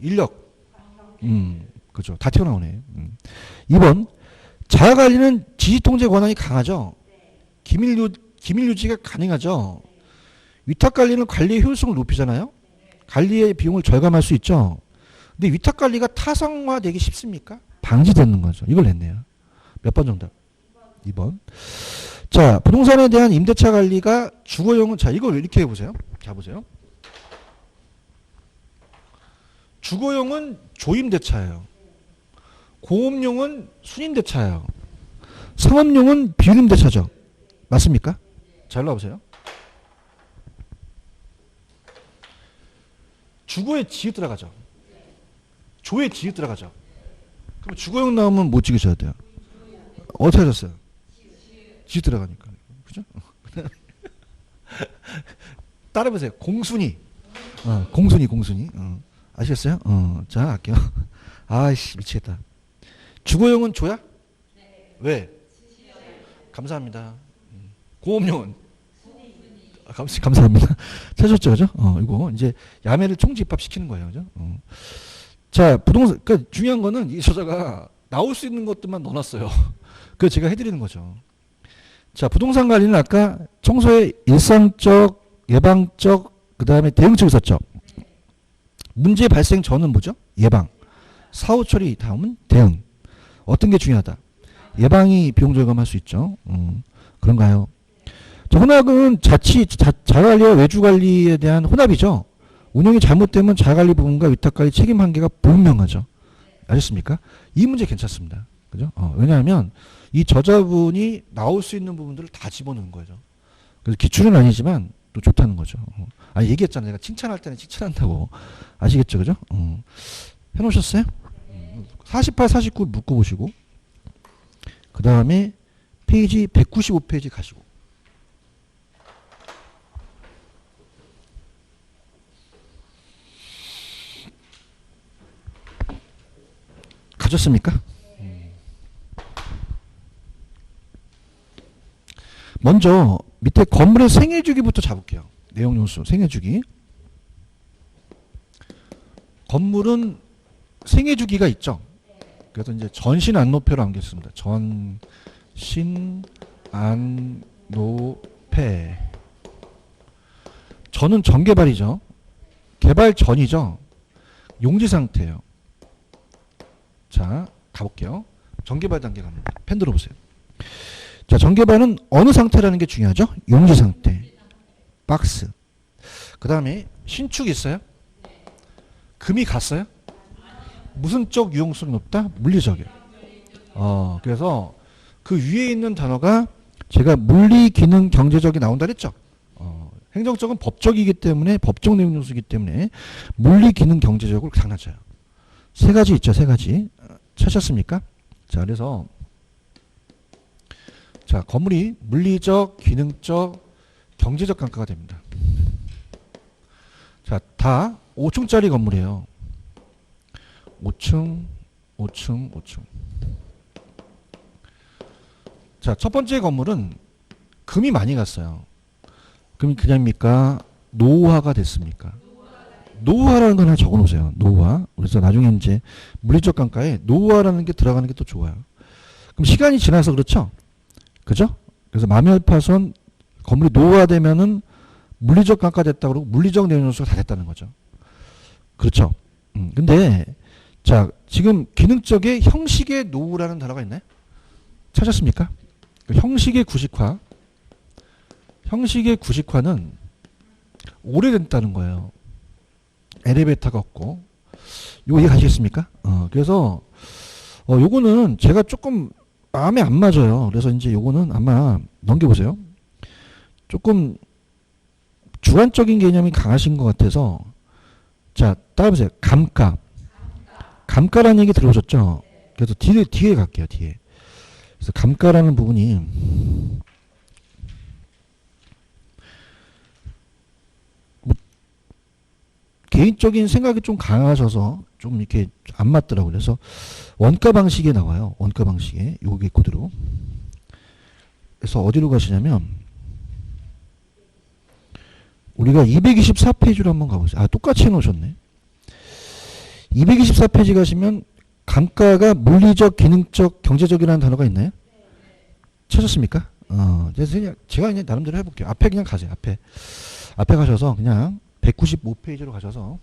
인력. 그죠. 다 튀어나오네. 2번. 자가 관리는 지시 통제 권한이 강하죠. 기밀 유지가 가능하죠. 위탁 관리는 관리의 효율성을 높이잖아요. 관리의 비용을 절감할 수 있죠. 근데 위탁 관리가 타성화되기 쉽습니까? 방지되는 거죠. 이걸 냈네요. 몇 번 정답? 2번. 자, 부동산에 대한 임대차 관리가 주거용은, 자, 이걸 이렇게 해보세요. 자, 보세요. 주거용은 조임대차예요. 공업용은 순임대차예요. 상업용은 비임대차죠. 맞습니까? 잘 나와보세요. 주거에 지읒 들어가죠. 조에 지읒 들어가죠. 그럼 주거용 나오면 뭐 찍으셔야 돼요? 어떻게 하셨어요? 지읒 들어가니까. 그죠? 따라해보세요. 공순이. 공순이. 아시겠어요? 자, 할게요. 아이씨, 미치겠다. 주거용은 조야? 왜? 감사합니다. 공업용은? 감사합니다. 찾으셨죠, 그죠? 이거 이제 야매를 총집합 시키는 거예요, 그죠? 자, 부동산, 그러니까 중요한 거는 이 저자가 나올 수 있는 것들만 넣어놨어요. 그래서 제가 해드리는 거죠. 자, 부동산 관리는 아까 청소의 일상적, 예방적, 그 다음에 대응적 있었죠. 문제 발생 전은 뭐죠? 예방. 사후 처리 다음은 대응. 어떤 게 중요하다? 예방이 비용 절감할 수 있죠. 그런가요? 자, 혼합은 자가관리와 외주관리에 대한 혼합이죠. 운영이 잘못되면 자가관리 부분과 위탁관리 책임 한계가 분명하죠. 아셨습니까? 이 문제 괜찮습니다. 그죠? 왜냐하면 이 저자분이 나올 수 있는 부분들을 다 집어넣은 거죠. 그래서 기출은 아니지만 또 좋다는 거죠. 아니, 얘기했잖아요. 내가 칭찬할 때는 칭찬한다고. 아시겠죠? 그죠? 해놓으셨어요? 48, 49 묶어보시고. 그 다음에 페이지 195페이지 가시고. 가졌습니까? 먼저 밑에 건물의 생애주기부터 잡을게요. 내용 요소 생애주기. 건물은 생애주기가 있죠. 그래서 이제 전신안노패로 안겼습니다. 전신안노패. 전은 전개발이죠. 개발 전이죠. 용지 상태예요. 자, 가볼게요. 전개발 단계 갑니다. 펜 들어보세요. 자, 전개발은 어느 상태라는 게 중요하죠? 용지 상태. 박스. 그 다음에 신축 있어요? 금이 갔어요? 무슨 쪽 유용성이 높다? 물리적이에요. 그래서 그 위에 있는 단어가 제가 물리, 기능, 경제적이 나온다 그랬죠. 행정적은 법적이기 때문에 법적 내용 요소이기 때문에 물리, 기능, 경제적으로 장난쳐요. 세 가지 있죠. 세 가지. 찾았습니까? 자, 그래서 자, 건물이 물리적, 기능적, 경제적 감가가 됩니다. 자, 다 5층짜리 건물이에요. 5층, 5층, 5층. 자, 첫 번째 건물은 금이 많이 갔어요. 금이 그냥입니까? 노후화가 됐습니까? 노후화라는 거 하나 적어 놓으세요. 노후화. 그래서 나중에 이제 물리적 감가에 노후화라는 게 들어가는 게 또 좋아요. 그럼 시간이 지나서 그렇죠? 그죠? 그래서 마멸파손 건물이 노후화되면은 물리적 감가 됐다 그러고 물리적 내용 요소가 다 됐다는 거죠. 그렇죠? 근데 자, 지금 기능적에 형식의 노후라는 단어가 있나요? 찾았습니까? 형식의 구식화. 형식의 구식화는 오래됐다는 거예요. 엘리베이터가 없고. 이거 이해가시겠습니까? 그래서 요거는 제가 조금 마음에 안 맞아요. 그래서 이제 요거는 아마 넘겨보세요. 조금 주관적인 개념이 강하신 것 같아서 자, 따라해보세요. 감가. 감가라는 얘기 들어보셨죠? 그래서 뒤에 갈게요. 뒤에. 그래서 감가라는 부분이 뭐 개인적인 생각이 좀 강하셔서 좀 이렇게 안 맞더라고요. 그래서 원가 방식에 나와요. 원가 방식에. 요게 그대로. 그래서 어디로 가시냐면 우리가 224페이지로 한번 가보세요. 아, 똑같이 해놓으셨네. 224페이지 가시면 감가가 물리적, 기능적, 경제적이라는 단어가 있나요? 찾았습니까? 그래서 제가 그냥 나름대로 해볼게요. 앞에 그냥 가세요. 앞에 가셔서 그냥 195페이지로 가셔서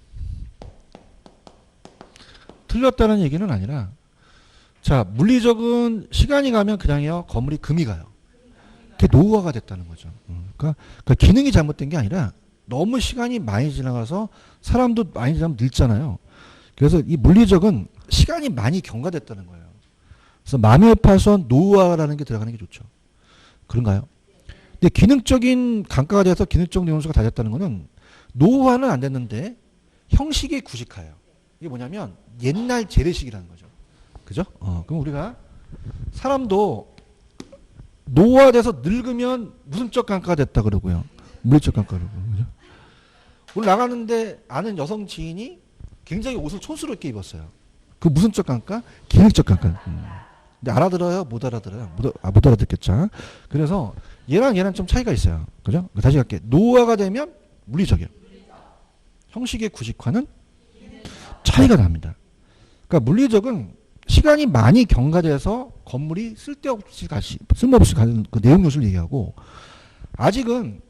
틀렸다는 얘기는 아니라 자, 물리적은 시간이 가면 그냥요 건물이 금이 가요. 그게 노후화가 됐다는 거죠. 그러니까 기능이 잘못된 게 아니라 너무 시간이 많이 지나가서 사람도 많이 지나면 늙잖아요. 그래서 이 물리적은 시간이 많이 경과됐다는 거예요. 그래서 마멸파손 노후화라는 게 들어가는 게 좋죠. 그런가요? 근데 기능적인 감가가 돼서 기능적 내용수가 다 됐다는 거는 노후화는 안 됐는데 형식의 구식화예요. 이게 뭐냐면 옛날 재래식이라는 거죠. 그죠? 그럼 우리가 사람도 노화돼서 늙으면 무슨적 감가가 됐다 그러고요. 물리적 감가라고. 그죠? 오늘 나가는데 아는 여성 지인이 굉장히 옷을 촌스럽게 입었어요. 그 무슨적 감가? 기능적 감가. 근데 알아들어요? 못 알아들어요? 못 알아듣겠죠. 그래서 얘랑 좀 차이가 있어요. 그죠? 다시 갈게요. 노화가 되면 물리적이에요. 형식의 구식화는 차이가 납니다. 그러니까 물리적은 시간이 많이 경과돼서 건물이 쓸모없이 가는 그 내용 요소를 얘기하고 아직은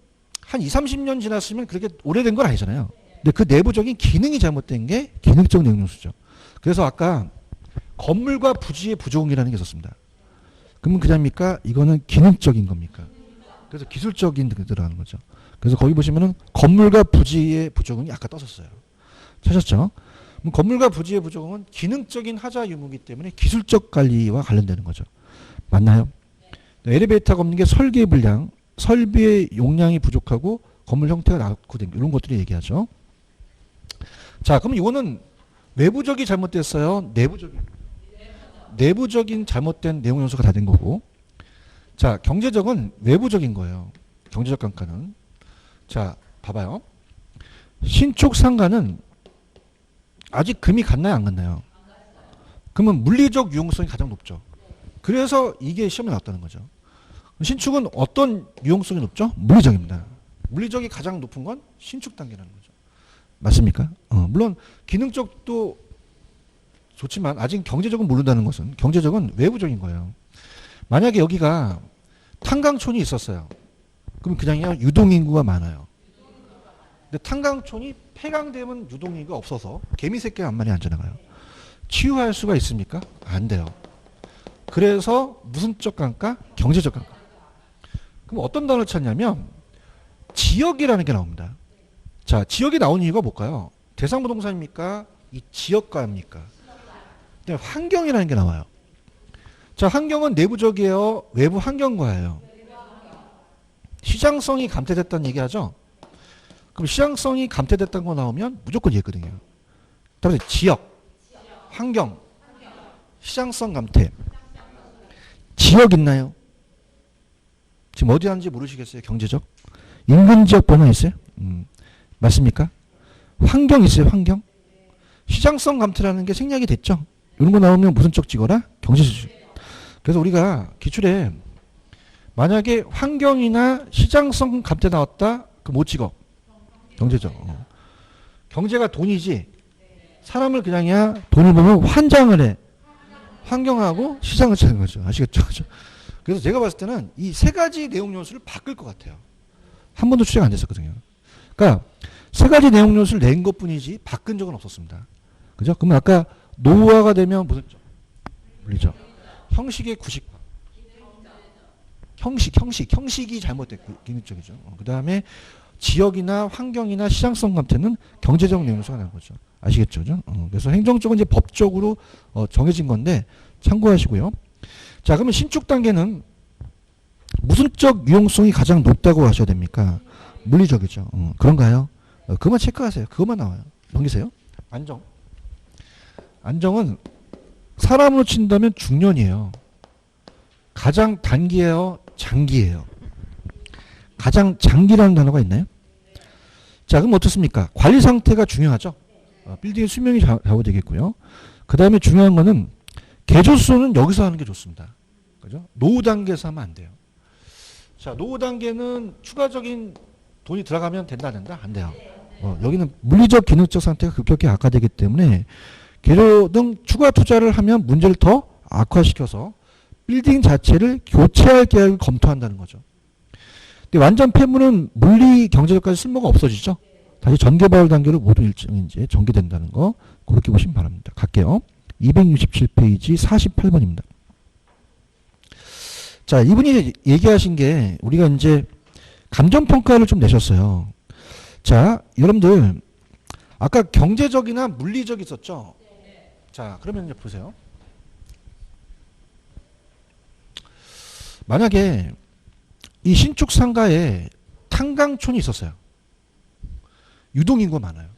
한 30년 지났으면 그렇게 오래된 건 아니잖아요. 근데 그 내부적인 기능이 잘못된 게 기능적 내용 요소죠. 그래서 아까 건물과 부지의 부족이라는 게 있었습니다. 그러면 그냥입니까? 이거는 기능적인 겁니까? 그래서 기술적인 게 들어가는 거죠. 그래서 거기 보시면은 건물과 부지의 부족은 아까 떴었어요. 찾았죠? 그럼 건물과 부지의 부족은 기능적인 하자 유무이기 때문에 기술적 관리와 관련되는 거죠. 맞나요? 엘리베이터가 없는 게 설계 불량, 설비의 용량이 부족하고 건물 형태가 낙후된 이런 것들을 얘기하죠. 자, 그럼 이거는 외부적이 잘못됐어요? 내부적인 잘못된 내용 요소가 다 된 거고. 자, 경제적은 외부적인 거예요. 경제적 감가는. 자, 봐봐요. 신축 상가는 아직 금이 갔나요, 안 갔나요? 그러면 물리적 유용성이 가장 높죠. 그래서 이게 시험에 나왔다는 거죠. 신축은 어떤 유용성이 높죠? 물리적입니다. 물리적이 가장 높은 건 신축 단계라는 거죠. 맞습니까? 물론 기능적도 좋지만 아직 경제적은 모른다는 것은 경제적은 외부적인 거예요. 만약에 여기가 탄광촌이 있었어요. 그럼 그냥요 유동인구가 많아요. 근데 탄광촌이 폐광되면 유동인구가 없어서 개미 새끼가 한 마리 안 지나가요. 치유할 수가 있습니까? 안 돼요. 그래서 무슨적 감가? 경제적 감가. 그럼 어떤 단어를 찾냐면 지역이라는 게 나옵니다. 자, 지역이 나온 이유가 뭘까요? 대상부동산입니까? 이 지역가입니까? 환경이라는 게 나와요. 자, 환경은 내부적이에요? 외부 환경과예요? 시장성이 감퇴됐다는 얘기하죠? 그럼 시장성이 감퇴됐다는 거 나오면 무조건 얘거든요. 다음에 지역, 환경, 시장성 감퇴. 지역 있나요? 지금 어디 하는지 모르시겠어요? 경제적? 인근 지역 번호 있어요? 맞습니까? 환경 있어요? 환경? 시장성 감퇴라는 게 생략이 됐죠? 이런 거 나오면 무슨 쪽 찍어라? 경제적. 그래서 우리가 기출에 만약에 환경이나 시장성 감퇴 나왔다? 그럼 못 찍어. 경제적. 경제가 돈이지. 사람을 그냥이야 돈을 보면 환장을 해. 환경하고 시장을 찾는 거죠. 아시겠죠? 그래서 제가 봤을 때는 이 세 가지 내용 요소를 바꿀 것 같아요. 한 번도 추정 안 됐었거든요. 그러니까 세 가지 내용 요소를 낸 것뿐이지 바꾼 적은 없었습니다. 그죠? 그러면 아까 노후화가 되면 무슨 물리죠? 형식의 구식. 형식이 잘못됐고 기능적이죠. 그 다음에 지역이나 환경이나 시장성 감퇴는 경제적 내용 요소가 나는 거죠. 아시겠죠? 그래서 행정적은 이제 법적으로 정해진 건데 참고하시고요. 자, 그러면 신축 단계는 무슨적 유용성이 가장 높다고 하셔야 됩니까? 물리적이죠. 그런가요? 그것만 체크하세요. 그것만 나와요. 넘기세요. 안정은 사람으로 친다면 중년이에요. 가장 단기예요? 장기예요? 가장 장기라는 단어가 있나요? 자, 그럼 어떻습니까? 관리 상태가 중요하죠. 빌딩의 수명이 좌우되겠고요. 그 다음에 중요한 거는 개조수는 여기서 하는 게 좋습니다. 그죠? 노후 단계에서 하면 안 돼요. 자, 노후 단계는 추가적인 돈이 들어가면 된다, 안 돼요. 여기는 물리적, 기능적 상태가 급격히 악화되기 때문에 개조 등 추가 투자를 하면 문제를 더 악화시켜서 빌딩 자체를 교체할 계획을 검토한다는 거죠. 근데 완전 폐물은 물리, 경제적까지 쓸모가 없어지죠. 다시 전개발 단계로 모두 일정이 이제 전개된다는 거 그렇게 보시면 바랍니다. 갈게요. 267페이지 48번입니다. 자, 이분이 얘기하신 게 우리가 이제 감정평가를 좀 내셨어요. 자, 여러분들 아까 경제적이나 물리적 있었죠? 자, 그러면 이제 보세요. 만약에 이 신축 상가에 탄광촌이 있었어요. 유동인구가 많아요.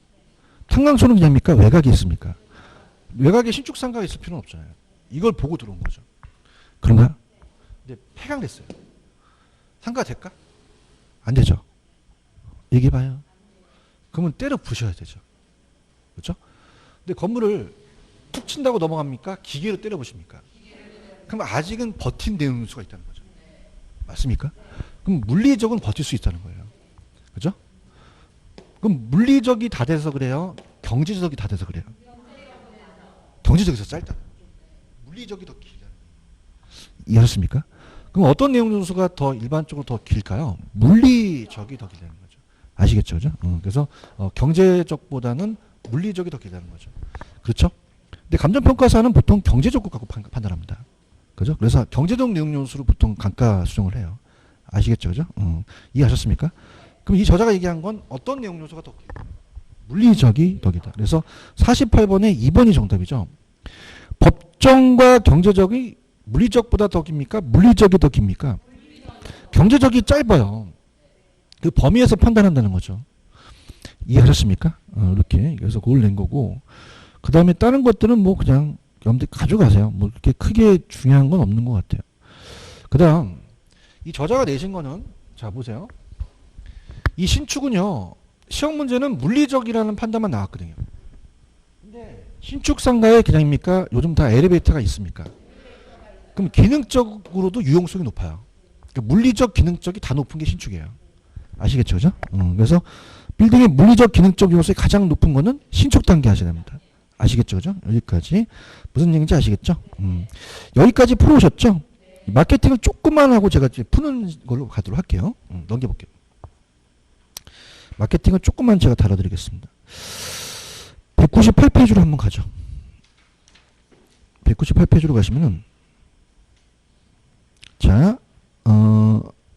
탄광촌은 그냥입니까? 외곽에 있습니까? 외곽에 신축 상가가 있을 필요는 없잖아요. 이걸 보고 들어온 거죠. 그런가? 근데 폐강됐어요. 상가 될까? 안 되죠. 얘기해봐요. 그러면 때려 부셔야 되죠. 그렇죠? 근데 건물을 툭 친다고 넘어갑니까? 기계로 때려 부십니까? 그럼 아직은 버틴 내용 요소가 있다는 거죠. 맞습니까? 그럼 물리적은 버틸 수 있다는 거예요. 그죠? 그럼 물리적이 다 돼서 그래요? 경제적이 다 돼서 그래요? 경제적에서 짧다. 물리적이 더 길다. 이해하셨습니까? 그럼 어떤 내용 요소가 더 일반적으로 더 길까요? 물리적이 더 길다는 거죠. 아시겠죠? 그죠? 그래서 경제적보다는 물리적이 더 길다는 거죠. 그렇죠? 근데 감정평가사는 보통 경제적으로 갖고 판단합니다. 그죠? 그래서 경제적 내용 요소로 보통 감가 수정을 해요. 아시겠죠? 그죠? 이해하셨습니까? 그럼 이 저자가 얘기한 건 어떤 내용 요소가 더 길까? 물리적이 더 길다. 그래서 48번에 2번이 정답이죠. 법정과 경제적이 물리적보다 더 깁니까? 물리적이 더 깁니까? 경제적이 짧아요. 그 범위에서 판단한다는 거죠. 이해하셨습니까? 이렇게. 그래서 그걸 낸 거고. 그 다음에 다른 것들은 뭐 그냥 여러분들 가져가세요. 뭐 그렇게 크게 중요한 건 없는 것 같아요. 그 다음, 이 저자가 내신 거는, 자, 보세요. 이 신축은요, 시험 문제는 물리적이라는 판단만 나왔거든요. 근데 신축 상가에 그냥입니까? 요즘 다 엘리베이터가 있습니까? 그럼 기능적으로도 유용성이 높아요. 그러니까 물리적, 기능적이 다 높은 게 신축이에요. 아시겠죠? 그죠? 그래서 빌딩의 물리적, 기능적 요소가 가장 높은 거는 신축 단계 하셔야 됩니다. 아시겠죠? 그죠? 여기까지. 무슨 얘기인지 아시겠죠? 여기까지 풀어오셨죠? 마케팅을 조금만 하고 제가 이제 푸는 걸로 가도록 할게요. 넘겨볼게요. 마케팅을 조금만 제가 달아드리겠습니다. 198페이지로 한번 가죠. 198페이지로 가시면은, 자,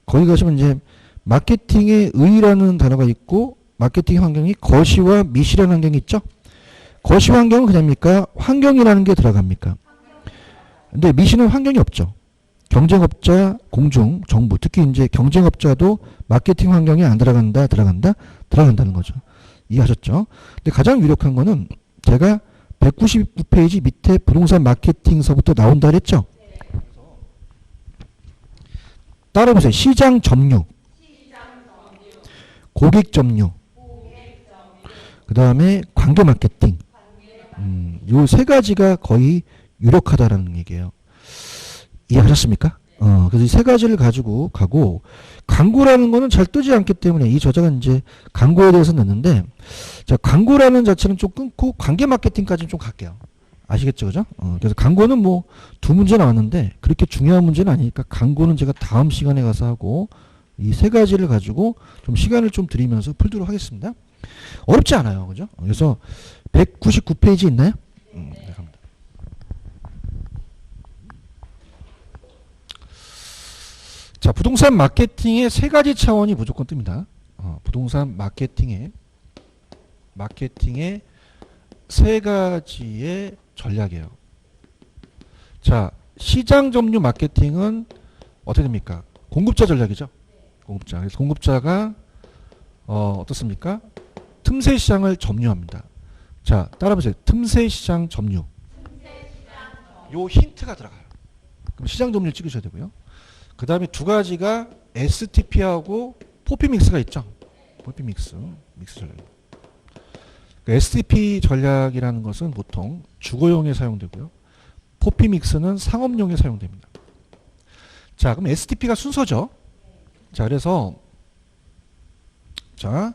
거기 가시면 이제 마케팅의 의라는 단어가 있고, 마케팅 환경이 거시와 미시라는 환경이 있죠? 거시 환경은 그냥입니까? 환경이라는 게 들어갑니까? 근데 미시는 환경이 없죠. 경쟁업자, 공중, 정부, 특히 이제 경쟁업자도 마케팅 환경에 안 들어간다, 들어간다는 거죠. 이해하셨죠? 근데 가장 유력한 거는 제가 199페이지 밑에 부동산 마케팅서부터 나온다 그랬죠? 따라보세요. 시장 점유, 고객 점유, 그 다음에 관계 마케팅. 요 세 가지가 거의 유력하다라는 얘기예요. 이해하셨습니까? 그래서 이 세 가지를 가지고 가고, 광고라는 거는 잘 뜨지 않기 때문에 이 저자가 이제 광고에 대해서 냈는데, 자, 광고라는 자체는 좀 끊고 관계 마케팅까지는 좀 갈게요. 아시겠죠? 그죠? 그래서 광고는 뭐 두 문제 나왔는데 그렇게 중요한 문제는 아니니까 광고는 제가 다음 시간에 가서 하고 이 세 가지를 가지고 좀 시간을 좀 드리면서 풀도록 하겠습니다. 어렵지 않아요. 그죠? 그래서 199페이지 있나요? 네, 갑니다. 자, 부동산 마케팅의 세 가지 차원이 무조건 뜹니다. 부동산 마케팅의 세 가지의 전략이에요. 자, 시장 점유 마케팅은 어떻게 됩니까? 공급자 전략이죠. 공급자. 그래서 공급자가 어떻습니까? 틈새 시장을 점유합니다. 자, 따라보세요. 틈새 시장 점유. 요 힌트가 들어가요. 그럼 시장 점유를 찍으셔야 되고요. 그 다음에 두 가지가 STP하고 포피 믹스가 있죠. 포피 믹스 전략. STP 전략이라는 것은 보통 주거용에 사용되고요. 포피 믹스는 상업용에 사용됩니다. 자, 그럼 STP가 순서죠. 자, 그래서 자,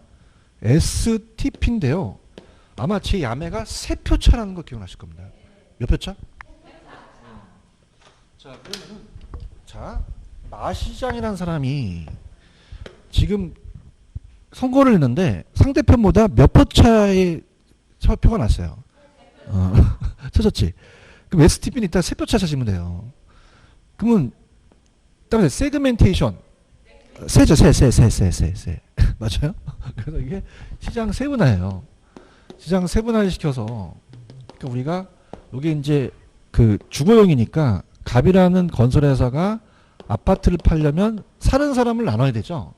STP인데요. 아마 제 야매가 세 표차라는 거 기억나실 겁니다. 몇 표차? 자, 그러면은 자, 마시장이라는 사람이 지금 선거를 했는데 상대편보다 몇 표차의 표가 났어요. 쳐졌지. 그럼 STP는 일단 세 표차 찾으면 돼요. 그러면 따라서 세그멘테이션 세죠. 세. 맞아요? 그래서 이게 시장 세분화예요. 시장 세분화를 시켜서 그러니까 우리가 이게 이제 그 주거용이니까 갑이라는 건설회사가 아파트를 팔려면 사는 사람을 나눠야 되죠.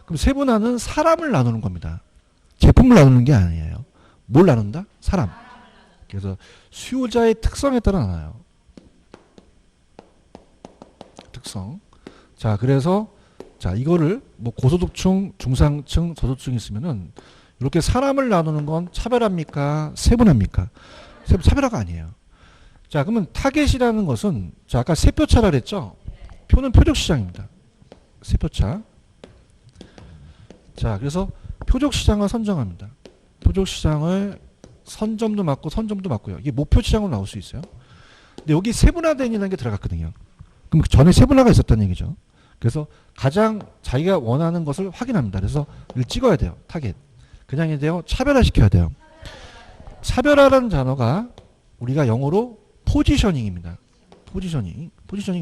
그럼 세분화는 사람을 나누는 겁니다. 제품을 나누는 게 아니에요. 뭘 나눈다? 사람. 그래서 수요자의 특성에 따라 나눠요. 특성. 자, 그래서 자, 이거를 뭐 고소득층, 중상층, 저소득층 있으면은 이렇게 사람을 나누는 건 차별합니까? 세분화입니까? 차별화가 아니에요. 자, 그러면 타겟이라는 것은 자, 아까 세 표차라 그랬죠? 표는 표적 시장입니다. 세 표차. 자, 그래서 표적 시장을 선정합니다. 표적 시장을 선점도 맞고 선점도 맞고요. 이게 목표 시장으로 나올 수 있어요. 근데 여기 세분화된이라는 게 들어갔거든요. 그럼 전에 세분화가 있었다는 얘기죠. 그래서 가장 자기가 원하는 것을 확인합니다. 그래서 이걸 찍어야 돼요. 타겟. 그냥이 돼요. 차별화시켜야 돼요. 차별화라는 단어가 우리가 영어로 포지셔닝입니다. 포지셔닝이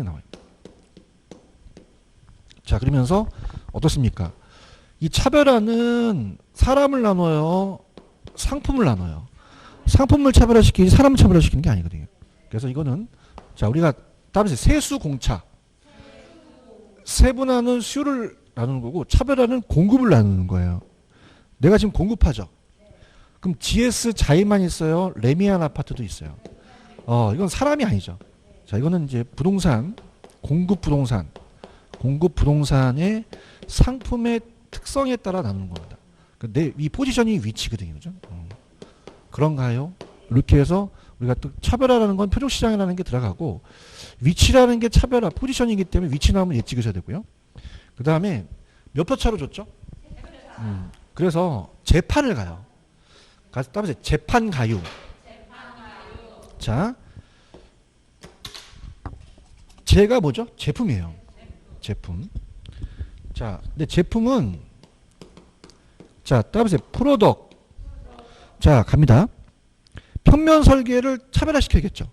나와요. 자, 그러면서 어떻습니까? 이 차별화는 사람을 나눠요. 상품을 나눠요. 상품을 차별화시키지 사람을 차별화시키는 게 아니거든요. 그래서 이거는 자, 우리가 따라서 세수공차. 세분화는 수요를 나누는 거고 차별화는 공급을 나누는 거예요. 내가 지금 공급하죠. 그럼 GS 자이만 있어요. 레미안 아파트도 있어요. 이건 사람이 아니죠. 자, 이거는 이제 부동산, 공급 부동산의 상품의 특성에 따라 나누는 겁니다. 이 포지션이 위치거든요. 그죠? 그런가요? 이렇게 해서 우리가 또 차별화라는 건 표적시장이라는 게 들어가고 위치라는 게 차별화, 포지션이기 때문에 위치 나오면 얘 찍으셔야 되고요. 그 다음에 몇 표차로 줬죠? 그래서 재판을 가요. 따라서 재판 가유. 자, 제가 뭐죠? 제품이에요. 제품. 자, 근데 제품은 자, 따라서 프로덕. 자, 갑니다. 평면 설계를 차별화시켜야겠죠.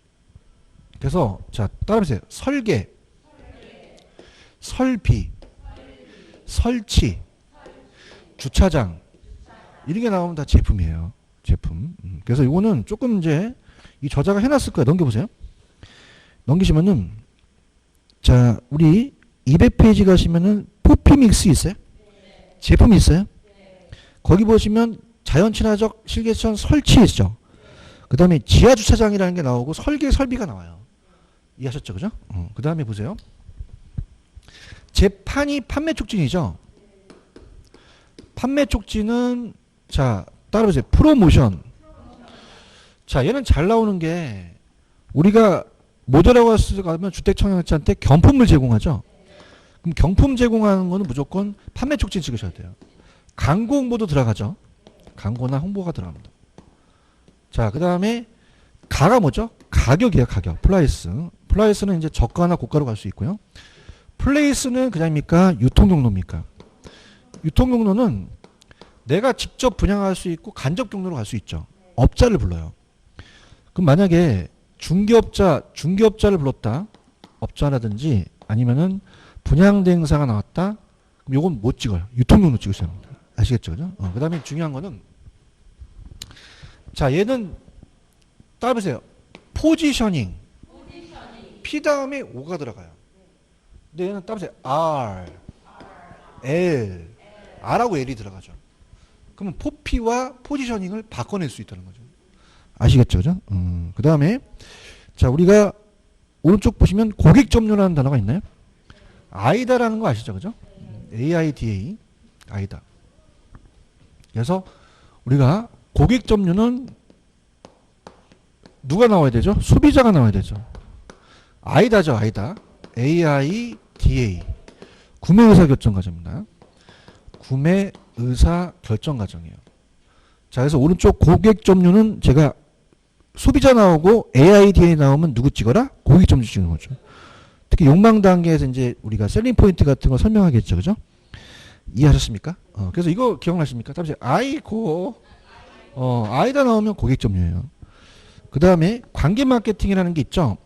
그래서 자, 따라해보세요. 설계, 설비, 설치, 주차장 이런 게 나오면 다 제품이에요. 제품. 그래서 이거는 조금 이제 이 저자가 해놨을 거예요. 넘겨보세요. 넘기시면은 자 우리 200페이지 가시면은 포피믹스 있어요? 제품이 있어요? 거기 보시면 자연친화적 실개천 설치 있죠. 그 다음에 지하주차장이라는 게 나오고 설계 설비가 나와요. 이해하셨죠? 그죠? 그 다음에 보세요. 재판이 판매 촉진이죠. 판매 촉진은 자 따라보세요. 프로모션. 자 얘는 잘 나오는 게 우리가 모델하고 가면 주택청약자한테 경품을 제공하죠. 그럼 경품 제공하는 거는 무조건 판매 촉진 찍으셔야 돼요. 광고 홍보도 들어가죠. 광고나 홍보가 들어갑니다. 자, 그 다음에 가가 뭐죠? 가격이에요, 가격. 플라이스. 플라이스는 이제 저가나 고가로 갈 수 있고요. 플레이스는 그냥입니까? 유통 경로입니까? 유통 경로는 내가 직접 분양할 수 있고 간접 경로로 갈 수 있죠. 업자를 불러요. 그럼 만약에 중개업자를 불렀다. 업자라든지 아니면은 분양대행사가 나왔다. 그럼 요건 못 찍어요. 유통 경로 찍으셔야 합니다. 아시겠죠? 그죠? 그 다음에 중요한 거는 자 얘는 따라보세요. 포지셔닝. P 다음에 O가 들어가요. 근데 얘는 따라보세요. R, L, R하고 L이 들어가죠. 그러면 포피와 포지셔닝을 바꿔낼 수 있다는 거죠. 아시겠죠? 그죠? 그 다음에 자 우리가 오른쪽 보시면 고객 점유라는 단어가 있나요? 아이다라는 거 아시죠? 그죠? AIDA. 아이다. 그래서 우리가 고객 점유는 누가 나와야 되죠? 소비자가 나와야 되죠. 아이다죠, 아이다. AIDA. 구매의사결정과정입니다. 구매의사결정과정이에요. 자, 그래서 오른쪽 고객 점유는 제가 소비자 나오고 AIDA 나오면 누구 찍어라? 고객 점유 찍는 거죠. 특히 욕망 단계에서 이제 우리가 셀링 포인트 같은 거 설명하겠죠, 그죠? 이해하셨습니까? 그래서 이거 기억나십니까? 다음 아이고, 아이다 나오면 고객 점유예요. 그 다음에 관계 마케팅이라는 게 있죠.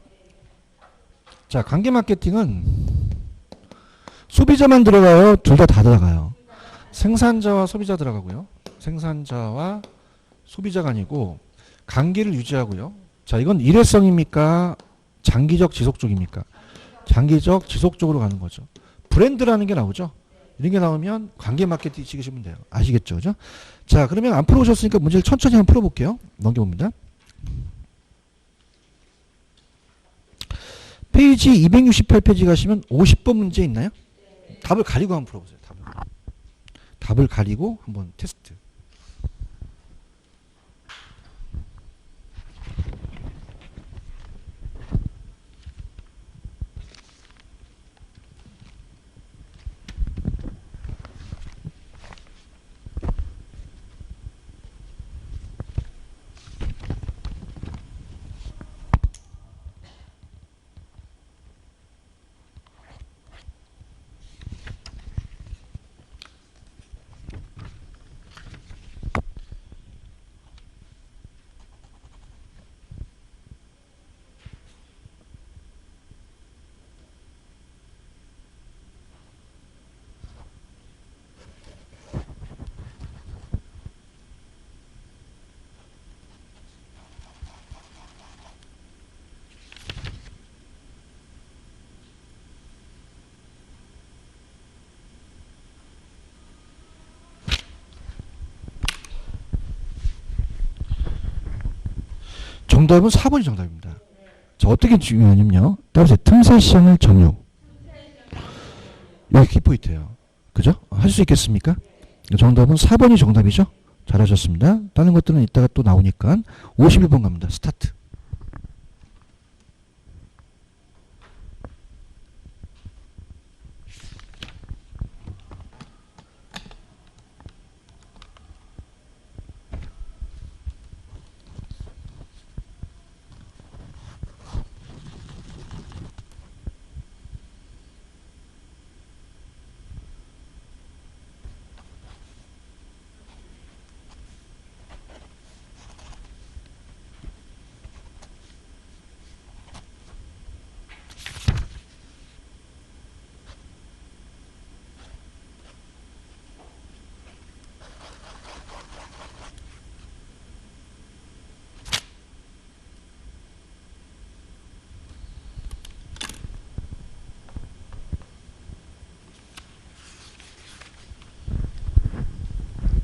자, 관계 마케팅은 소비자만 들어가요? 둘 다 들어가요. 생산자와 소비자 들어가고요. 생산자와 소비자가 아니고 관계를 유지하고요. 자, 이건 일회성입니까? 장기적 지속적입니까? 장기적 지속적으로 가는 거죠. 브랜드라는 게 나오죠. 이런 게 나오면 관계 마케팅 찍으시면 돼요. 아시겠죠? 그죠? 자, 그러면 안 풀어오셨으니까 문제를 천천히 한번 풀어볼게요. 넘겨봅니다. 페이지 268페이지 가시면 50번 문제 있나요? 답을 가리고 한번 풀어보세요. 답을 가리고 한번 테스트. 정답은 4번이 정답입니다. 자, 어떻게 중요하냐면요. 따라서 틈새 시장을 점유. 여기 키포인트예요. 그죠? 할 수 있겠습니까? 정답은 4번이 정답이죠? 잘하셨습니다. 다른 것들은 이따가 또 나오니까 51번 갑니다. 스타트.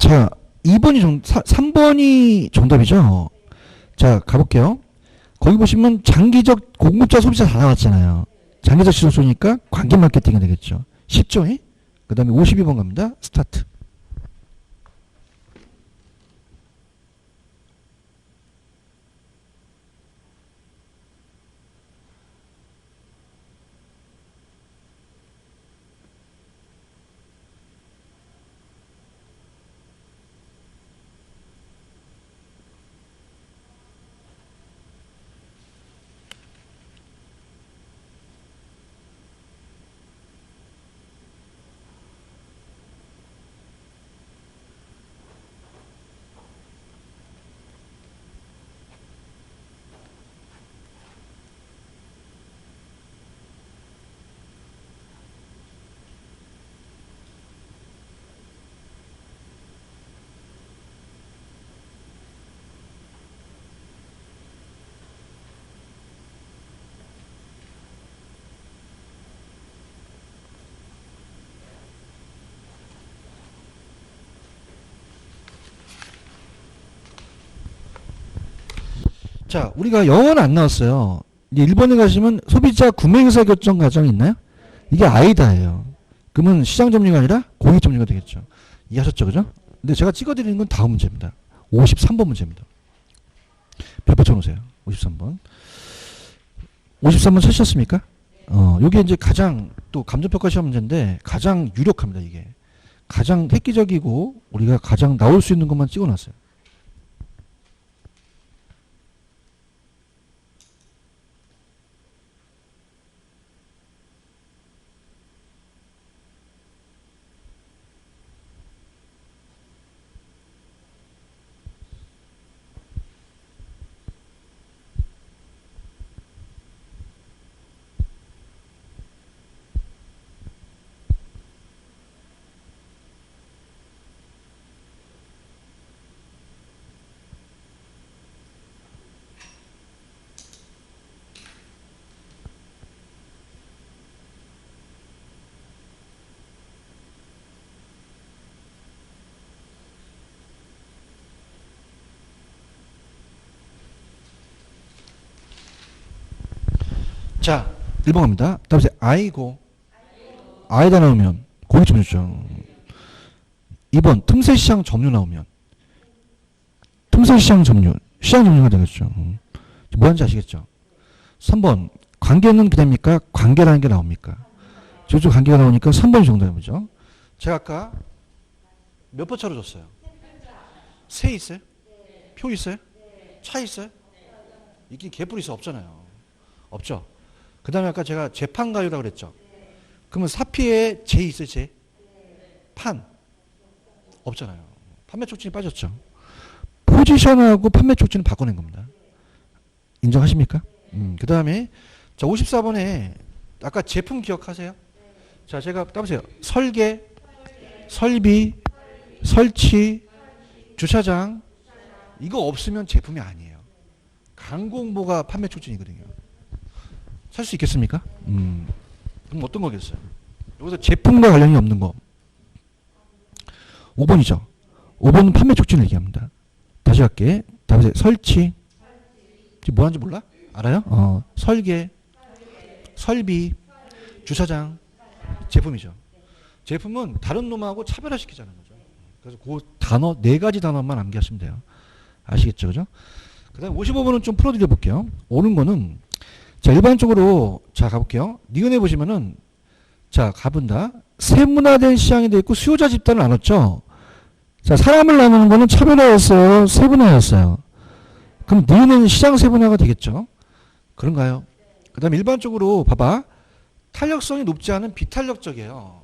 자, 3번이 정답이죠. 자, 가볼게요. 거기 보시면 장기적 공급자 소비자 다 나왔잖아요. 장기적 시장 쏘니까 관계 마케팅이 되겠죠. 쉽죠? 그 다음에 52번 갑니다. 스타트. 자, 우리가 영어는 안 나왔어요. 이제 1번에 가시면 소비자 구매의사 결정 과정이 있나요? 이게 아이다예요. 그러면 시장 점유가 아니라 공익 점유가 되겠죠. 이해하셨죠? 그죠? 근데 제가 찍어드리는 건 다음 문제입니다. 53번 문제입니다. 몇 번 쳐놓으세요. 53번. 53번 찾으셨습니까? 요게 이제 가장 또 감정평가 시험 문제인데 가장 유력합니다, 이게. 가장 획기적이고 우리가 가장 나올 수 있는 것만 찍어놨어요. 자, 1번 갑니다. 다음 세 아이고. 아이다 나오면 고기 점유죠. 2번 틈새시장 점유 나오면 틈새시장 점유. 시장 점유가 되겠죠. 뭐 하는지 아시겠죠? 3번 관계는 기대입니까? 관계라는 게 나옵니까? 저쪽 관계가 나오니까 3번이 정답이죠. 제가 아까 몇 번 차로 줬어요? 세 있어요? 표 있어요? 차 있어요? 있긴 개뿔 있어 없잖아요. 없죠? 그 다음에 아까 제가 재판가유라고 그랬죠. 그러면 사피에 재 있어요, 재? 판? 없잖아요. 판매 촉진이 빠졌죠. 포지션하고 판매 촉진을 바꿔낸 겁니다. 인정하십니까? 그 다음에 자 54번에 아까 제품 기억하세요? 자 제가 따보세요. 설계, 설비, 설치, 주차장 이거 없으면 제품이 아니에요. 광고 홍보가 판매 촉진이거든요. 살 수 있겠습니까? 그럼 어떤 거겠어요? 여기서 제품과 관련이 없는 거. 5번이죠. 5번은 판매 촉진을 얘기합니다. 다시 할게. 다시 설치. 지금 뭐 하는지 몰라? 알아요? 설계, 설비, 주차장, 제품이죠. 제품은 다른 놈하고 차별화시키자는 거죠. 그래서 그 단어, 4가지 단어만 암기하시면 돼요. 아시겠죠? 그죠? 그 다음에 55번은 좀 풀어드려 볼게요. 오는 거는 자, 일반적으로, 자, 가볼게요. 니은에 보시면은, 자, 가본다. 세분화된 시장이 되어 있고 수요자 집단을 나눴죠? 자, 사람을 나누는 거는 차별화였어요? 세분화였어요? 그럼 니은은 시장 세분화가 되겠죠? 그런가요? 그 다음에 일반적으로 봐봐. 탄력성이 높지 않은 비탄력적이에요.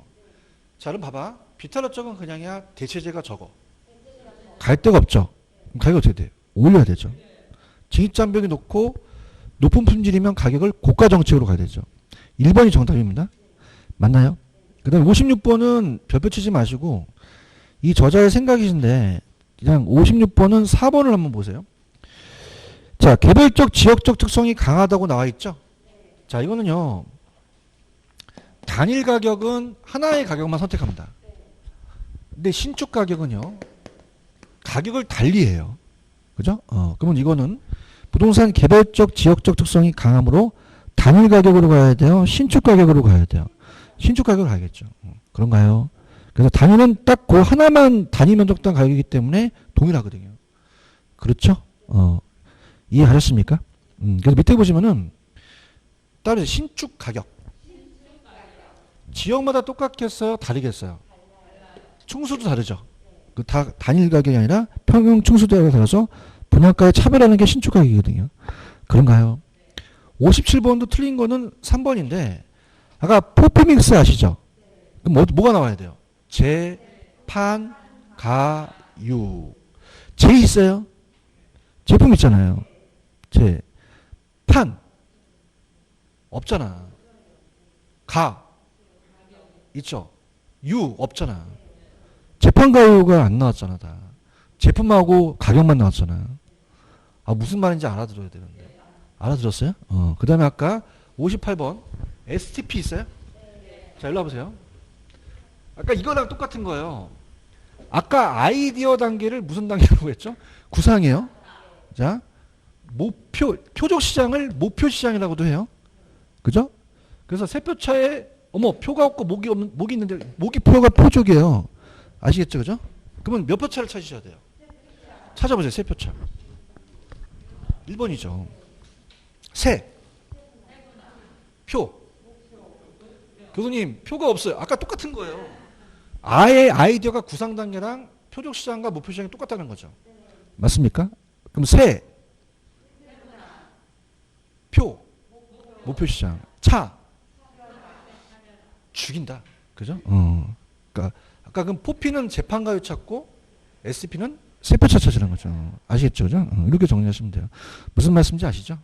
자, 그럼 봐봐. 비탄력적은 그냥이야. 대체재가 적어. 갈 데가 없죠? 그럼 가격이 어떻게 돼요? 올려야 되죠. 진입장벽이 높고 높은 품질이면 가격을 고가 정책으로 가야 되죠. 1번이 정답입니다. 맞나요? 그 다음에 56번은 별표 치지 마시고 이 저자의 생각이신데 그냥 56번은 4번을 한번 보세요. 자, 개별적 지역적 특성이 강하다고 나와 있죠. 자, 이거는요. 단일 가격은 하나의 가격만 선택합니다. 근데 신축 가격은요. 가격을 달리해요. 그죠? 그러면 이거는 부동산 개별적 지역적 특성이 강하므로 단일 가격으로 가야 돼요? 신축 가격으로 가야 돼요? 신축 가격으로 가야겠죠. 그런가요? 그래서 단위는 딱 그 하나만 단위 면적당 가격이기 때문에 동일하거든요. 그렇죠? 이해하셨습니까? 그래서 밑에 보시면은 따로 신축 가격. 지역마다 똑같겠어요? 다르겠어요? 충수도 다르죠. 그 다 단일 가격이 아니라 평형 충수대에 따라서 분양가에 차별하는 게 신축 가격이거든요. 그런가요? 57번도 틀린 거는 3번인데 아까 포피믹스 아시죠? 그럼 뭐가 나와야 돼요? 제, 판, 가, 유. 제 있어요? 제품 있잖아요. 제, 판 없잖아. 가 있죠. 유 없잖아. 재판가유가 안 나왔잖아. 다. 제품하고 가격만 나왔잖아. 아, 무슨 말인지 알아들어야 되는데. 알아들었어요? 그 다음에 아까 58번 STP 있어요? 자, 일로 와보세요. 아까 이거랑 똑같은 거예요. 아까 아이디어 단계를 무슨 단계라고 했죠? 구상이에요. 자, 표적 시장을 목표 시장이라고도 해요. 그죠? 그래서 세표차에 표가 없고 목이 있는데 목이 표가 표적이에요. 아시겠죠? 그죠? 그러면 몇 표차를 찾으셔야 돼요? 찾아보세요. 세 표차. 1번이죠. 세. 표. 교수님, 표가 없어요. 아까 똑같은 거예요. 아예 아이디어가 구상 단계랑 표적 시장과 목표 시장이 똑같다는 거죠. 맞습니까? 그럼 세. 표. 목표 시장. 차. 죽인다. 그죠? 그러니까 아까 그럼 포피는 재판가요 찾고 SP는 세표차 찾으라는 거죠. 아시겠죠? 그죠? 이렇게 정리하시면 돼요. 무슨 말씀인지 아시죠?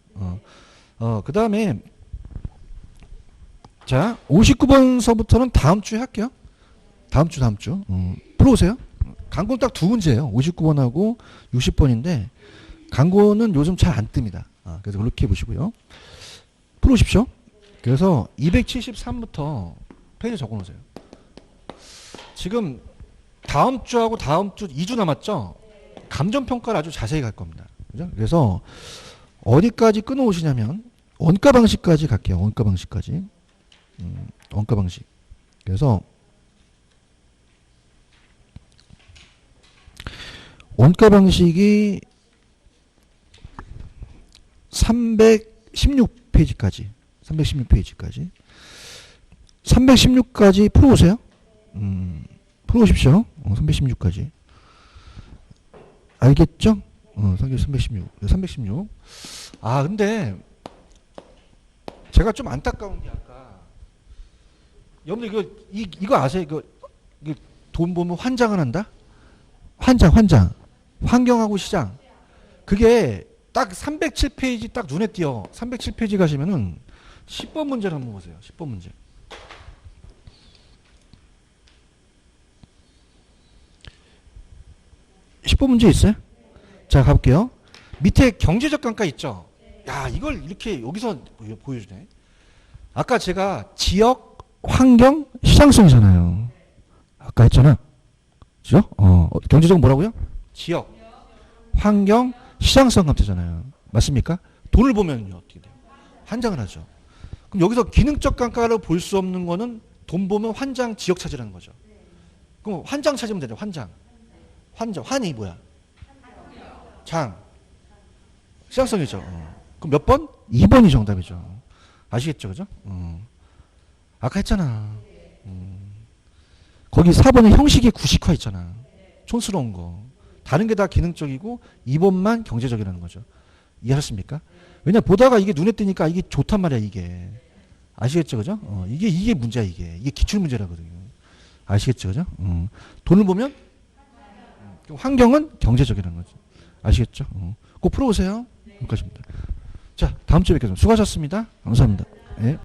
그 다음에 자 59번서부터는 다음 주에 할게요. 다음 주. 풀어오세요. 강고는 딱 두 문제예요. 59번하고 60번인데 강고는 요즘 잘 안 뜹니다. 그래서 그렇게 해보시고요. 풀어오십시오. 그래서 273부터 페이지 적어놓으세요. 지금 다음 주하고 다음 주 2주 남았죠? 감정평가를 아주 자세히 갈 겁니다. 그죠? 그래서 어디까지 끊어오시냐면 원가 방식까지 갈게요. 원가 방식까지. 원가 방식. 그래서 원가 방식이 316페이지까지. 316페이지까지. 316까지 풀어오세요. 풀어오십시오. 316까지. 알겠죠? 316. 316. 아, 근데 제가 좀 안타까운 게 아까 여러분들 이거 아세요? 이거 돈 보면 환장을 한다? 환장. 환경하고 시장. 그게 딱 307페이지 딱 눈에 띄어. 307페이지 가시면은 10번 문제를 한번 보세요. 10번 문제. 10번 문제 있어요? 자, 가볼게요. 밑에 경제적 감가 있죠? 야, 이걸 이렇게 여기서 보여주네. 아까 제가 지역, 환경, 시장성이잖아요. 아까 했잖아. 그죠? 경제적 뭐라고요? 지역, 환경, 시장성 감가잖아요. 맞습니까? 돈을 보면요, 어떻게 돼요? 환장을 하죠. 그럼 여기서 기능적 감가를 볼 수 없는 거는 돈 보면 환장, 지역 찾으라는 거죠. 그럼 환장 찾으면 되죠, 환장. 환이 뭐야? 장. 시장성이죠. 그럼 몇 번? 2번이 정답이죠. 아시겠죠? 그죠? 아까 했잖아. 거기 4번에 형식의 구식화 있잖아. 촌스러운 거. 다른 게 다 기능적이고 2번만 경제적이라는 거죠. 이해하셨습니까? 왜냐 보다가 이게 눈에 띄니까 이게 좋단 말이야 이게. 아시겠죠? 그죠? 이게 문제야 이게. 이게 기출문제라거든요. 아시겠죠? 그죠? 돈을 보면 환경은 경제적이라는 거죠. 아시겠죠? 꼭 풀어오세요. 여기까지입니다. 자, 다음 주에 뵙겠습니다. 수고하셨습니다. 감사합니다. 예.